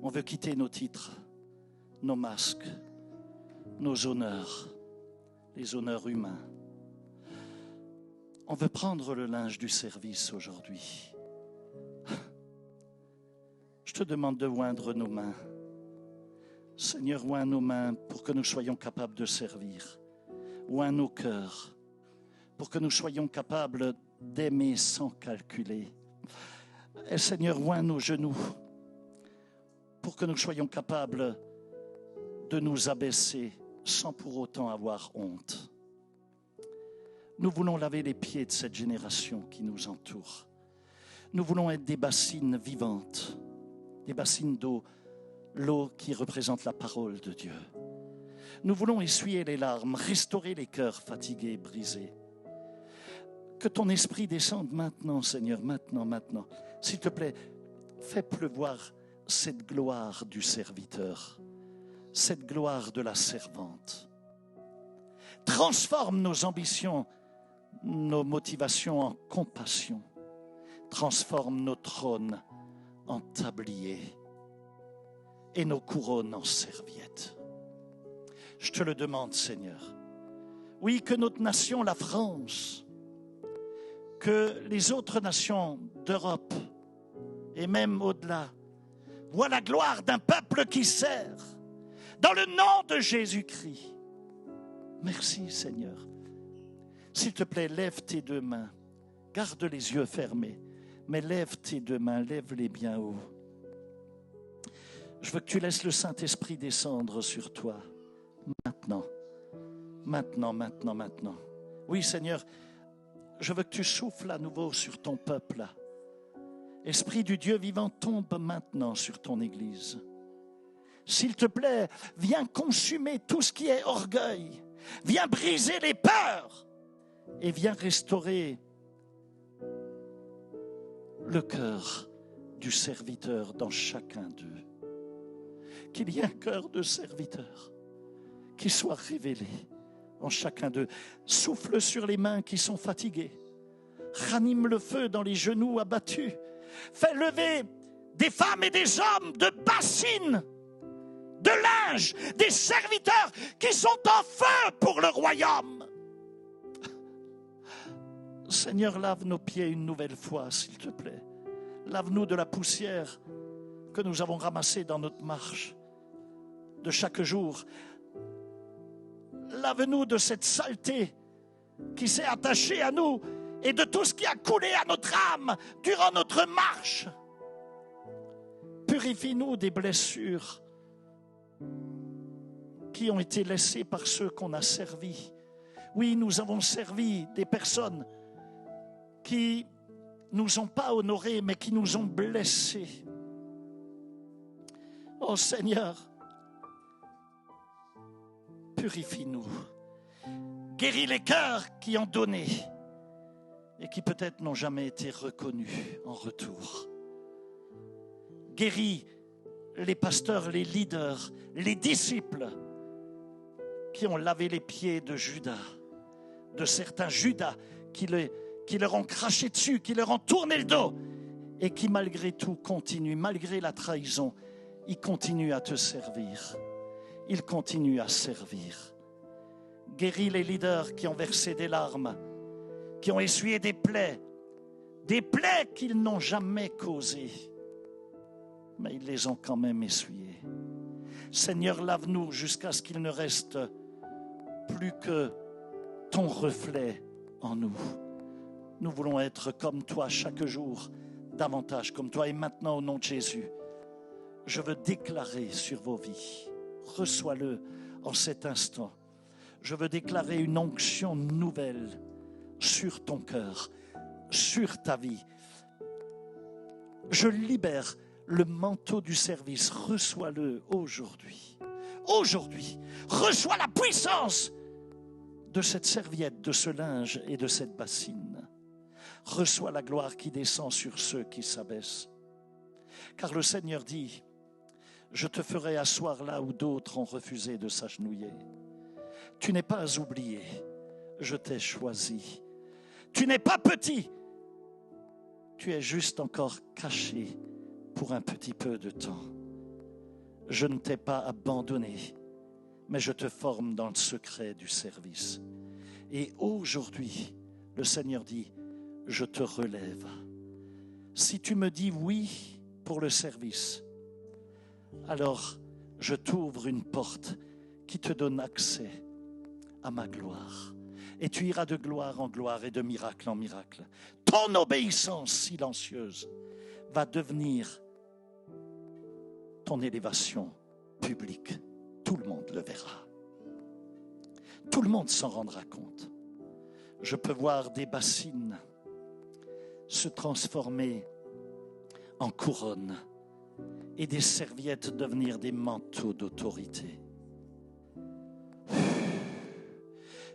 On veut quitter nos titres, nos masques, nos honneurs, les honneurs humains. On veut prendre le linge du service aujourd'hui. Je te demande de oindre nos mains. Seigneur, oins nos mains pour que nous soyons capables de servir. Oins nos cœurs pour que nous soyons capables d'aimer sans calculer. Et Seigneur, oins nos genoux pour que nous soyons capables de nous abaisser sans pour autant avoir honte. Nous voulons laver les pieds de cette génération qui nous entoure. Nous voulons être des bassines vivantes, des bassines d'eau, l'eau qui représente la parole de Dieu. Nous voulons essuyer les larmes, restaurer les cœurs fatigués, brisés. Que ton esprit descende maintenant, Seigneur, maintenant. S'il te plaît, fais pleuvoir cette gloire du serviteur, cette gloire de la servante. Transforme nos ambitions, nos motivations en compassion. Transforme nos trônes en tabliers et nos couronnes en serviettes. Je te le demande, Seigneur. Oui, que notre nation, la France, que les autres nations d'Europe et même au-delà voient la gloire d'un peuple qui sert dans le nom de Jésus-Christ. Merci, Seigneur. S'il te plaît, lève tes deux mains. Garde les yeux fermés, mais lève tes deux mains, lève-les bien haut. Je veux que tu laisses le Saint-Esprit descendre sur toi. Maintenant. Oui, Seigneur, je veux que tu souffles à nouveau sur ton peuple. Esprit du Dieu vivant, tombe maintenant sur ton Église. S'il te plaît, viens consumer tout ce qui est orgueil. Viens briser les peurs. Et viens restaurer le cœur du serviteur dans chacun d'eux. Qu'il y ait un cœur de serviteur qui soit révélé en chacun d'eux. Souffle sur les mains qui sont fatiguées. Ranime le feu dans les genoux abattus. Fais lever des femmes et des hommes de bassines, de linge, des serviteurs qui sont en feu pour le royaume. Seigneur, lave nos pieds une nouvelle fois, s'il te plaît. Lave-nous de la poussière que nous avons ramassée dans notre marche de chaque jour. Lave-nous de cette saleté qui s'est attachée à nous et de tout ce qui a coulé à notre âme durant notre marche. Purifie-nous des blessures qui ont été laissées par ceux qu'on a servis. Oui, nous avons servi des personnes qui nous ont pas honorés, mais qui nous ont blessés. Oh Seigneur, purifie-nous. Guéris les cœurs qui ont donné et qui peut-être n'ont jamais été reconnus en retour. Guéris les pasteurs, les leaders, les disciples qui ont lavé les pieds de Judas, de certains Judas qui leur ont craché dessus, qui leur ont tourné le dos et qui malgré tout continuent, malgré la trahison, ils continuent à te servir. Ils continuent à servir. Guéris les leaders qui ont versé des larmes, qui ont essuyé des plaies qu'ils n'ont jamais causées, mais ils les ont quand même essuyées. Seigneur, lave-nous jusqu'à ce qu'il ne reste plus que ton reflet en nous. Nous voulons être comme toi chaque jour, davantage comme toi. Et maintenant, au nom de Jésus, je veux déclarer sur vos vies, reçois-le en cet instant. Je veux déclarer une onction nouvelle sur ton cœur, sur ta vie. Je libère le manteau du service. Reçois-le aujourd'hui. Aujourd'hui, reçois la puissance de cette serviette, de ce linge et de cette bassine. Reçois la gloire qui descend sur ceux qui s'abaissent. Car le Seigneur dit, je te ferai asseoir là où d'autres ont refusé de s'agenouiller. Tu n'es pas oublié, je t'ai choisi. Tu n'es pas petit, tu es juste encore caché pour un petit peu de temps. Je ne t'ai pas abandonné, mais je te forme dans le secret du service. Et aujourd'hui, le Seigneur dit, je te relève. Si tu me dis oui pour le service, alors je t'ouvre une porte qui te donne accès à ma gloire. Et tu iras de gloire en gloire et de miracle en miracle. Ton obéissance silencieuse va devenir ton élévation publique. Tout le monde le verra. Tout le monde s'en rendra compte. Je peux voir des bassines se transformer en couronnes et des serviettes devenir des manteaux d'autorité.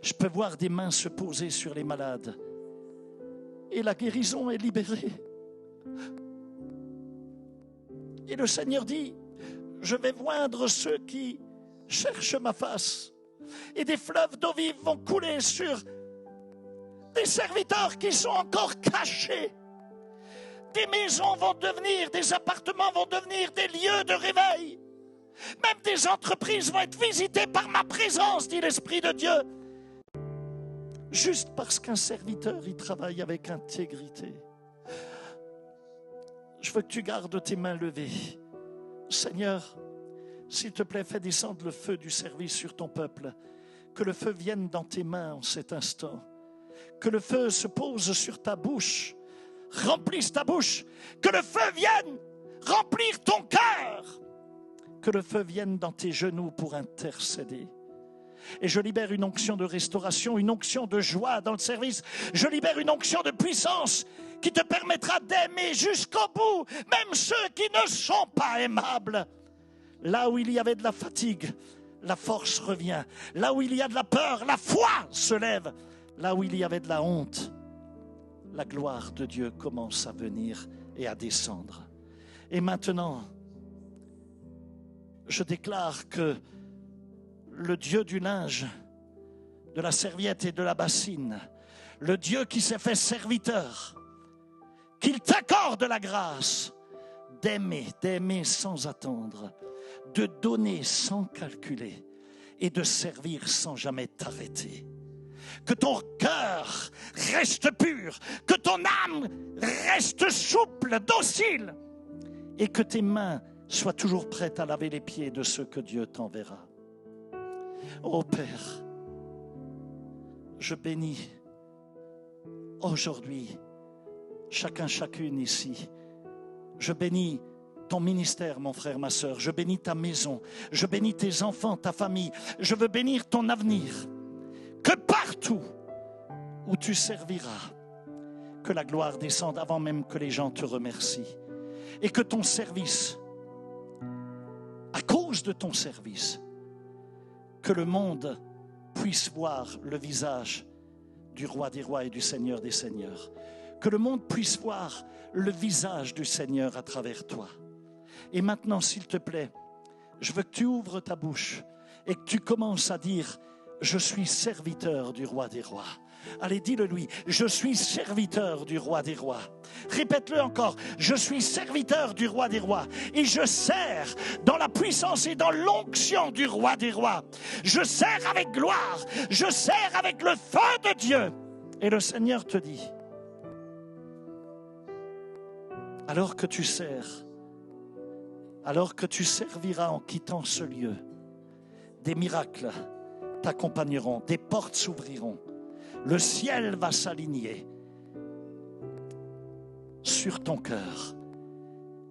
Je peux voir des mains se poser sur les malades et la guérison est libérée. Et le Seigneur dit, je vais moindre ceux qui cherchent ma face. Et des fleuves d'eau vive vont couler sur des serviteurs qui sont encore cachés. Des maisons vont devenir, des appartements vont devenir des lieux de réveil. Même des entreprises vont être visitées par ma présence, dit l'Esprit de Dieu. Juste parce qu'un serviteur, il travaille avec intégrité. Je veux que tu gardes tes mains levées. Seigneur, s'il te plaît, fais descendre le feu du service sur ton peuple. Que le feu vienne dans tes mains en cet instant. Que le feu se pose sur ta bouche. Remplisse ta bouche. Que le feu vienne remplir ton cœur. Que le feu vienne dans tes genoux pour intercéder. Et je libère une onction de restauration, une onction de joie dans le service. Je libère une onction de puissance qui te permettra d'aimer jusqu'au bout, même ceux qui ne sont pas aimables. Là où il y avait de la fatigue, la force revient. Là où il y a de la peur, la foi se lève. Là où il y avait de la honte, la gloire de Dieu commence à venir et à descendre. Et maintenant, je déclare que le Dieu du linge, de la serviette et de la bassine, le Dieu qui s'est fait serviteur, qu'il t'accorde la grâce d'aimer sans attendre, de donner sans calculer et de servir sans jamais t'arrêter. Que ton cœur reste pur, que ton âme reste souple, docile et que tes mains soient toujours prêtes à laver les pieds de ceux que Dieu t'enverra. Ô Père, je bénis aujourd'hui chacune ici. Je bénis ton ministère, mon frère, ma sœur. Je bénis ta maison. Je bénis tes enfants, ta famille. Je veux bénir ton avenir. Que partout où tu serviras, que la gloire descende avant même que les gens te remercient. Et que ton service, à cause de ton service, que le monde puisse voir le visage du roi des rois et du Seigneur des seigneurs. Que le monde puisse voir le visage du Seigneur à travers toi. Et maintenant, s'il te plaît, je veux que tu ouvres ta bouche et que tu commences à dire « Je suis serviteur du roi des rois ». Allez, dis-le lui, je suis serviteur du roi des rois. Répète-le encore, je suis serviteur du roi des rois. Et je sers dans la puissance et dans l'onction du roi des rois. Je sers avec gloire, je sers avec le feu de Dieu. Et le Seigneur te dit, alors que tu sers, alors que tu serviras en quittant ce lieu, des miracles t'accompagneront, des portes s'ouvriront. Le ciel va s'aligner sur ton cœur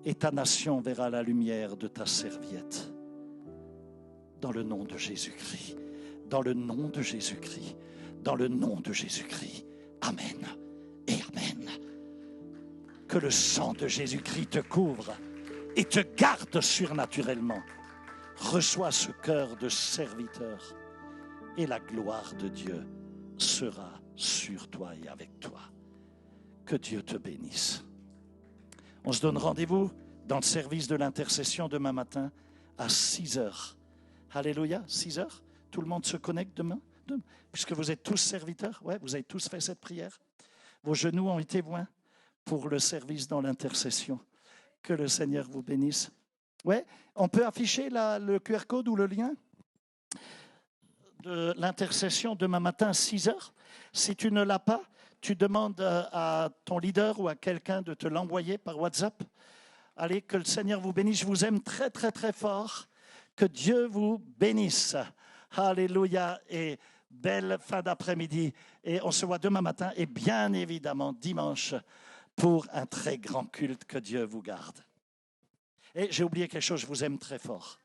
et ta nation verra la lumière de ta serviette. Dans le nom de Jésus-Christ, dans le nom de Jésus-Christ, dans le nom de Jésus-Christ. Amen et Amen. Que le sang de Jésus-Christ te couvre et te garde surnaturellement. Reçois ce cœur de serviteur et la gloire de Dieu sera sur toi et avec toi. Que Dieu te bénisse. On se donne rendez-vous dans le service de l'intercession demain matin à 6h. Alléluia, 6h. Tout le monde se connecte demain, puisque vous êtes tous serviteurs. Ouais, vous avez tous fait cette prière. Vos genoux ont été joints pour le service dans l'intercession. Que le Seigneur vous bénisse. Ouais, on peut afficher le QR code ou le lien de l'intercession demain matin à 6h. Si tu ne l'as pas, tu demandes à ton leader ou à quelqu'un de te l'envoyer par WhatsApp. Allez, que le Seigneur vous bénisse. Je vous aime très, très, très fort. Que Dieu vous bénisse. Alléluia et belle fin d'après-midi. Et on se voit demain matin et bien évidemment dimanche pour un très grand culte. Que Dieu vous garde. Et j'ai oublié quelque chose, je vous aime très fort.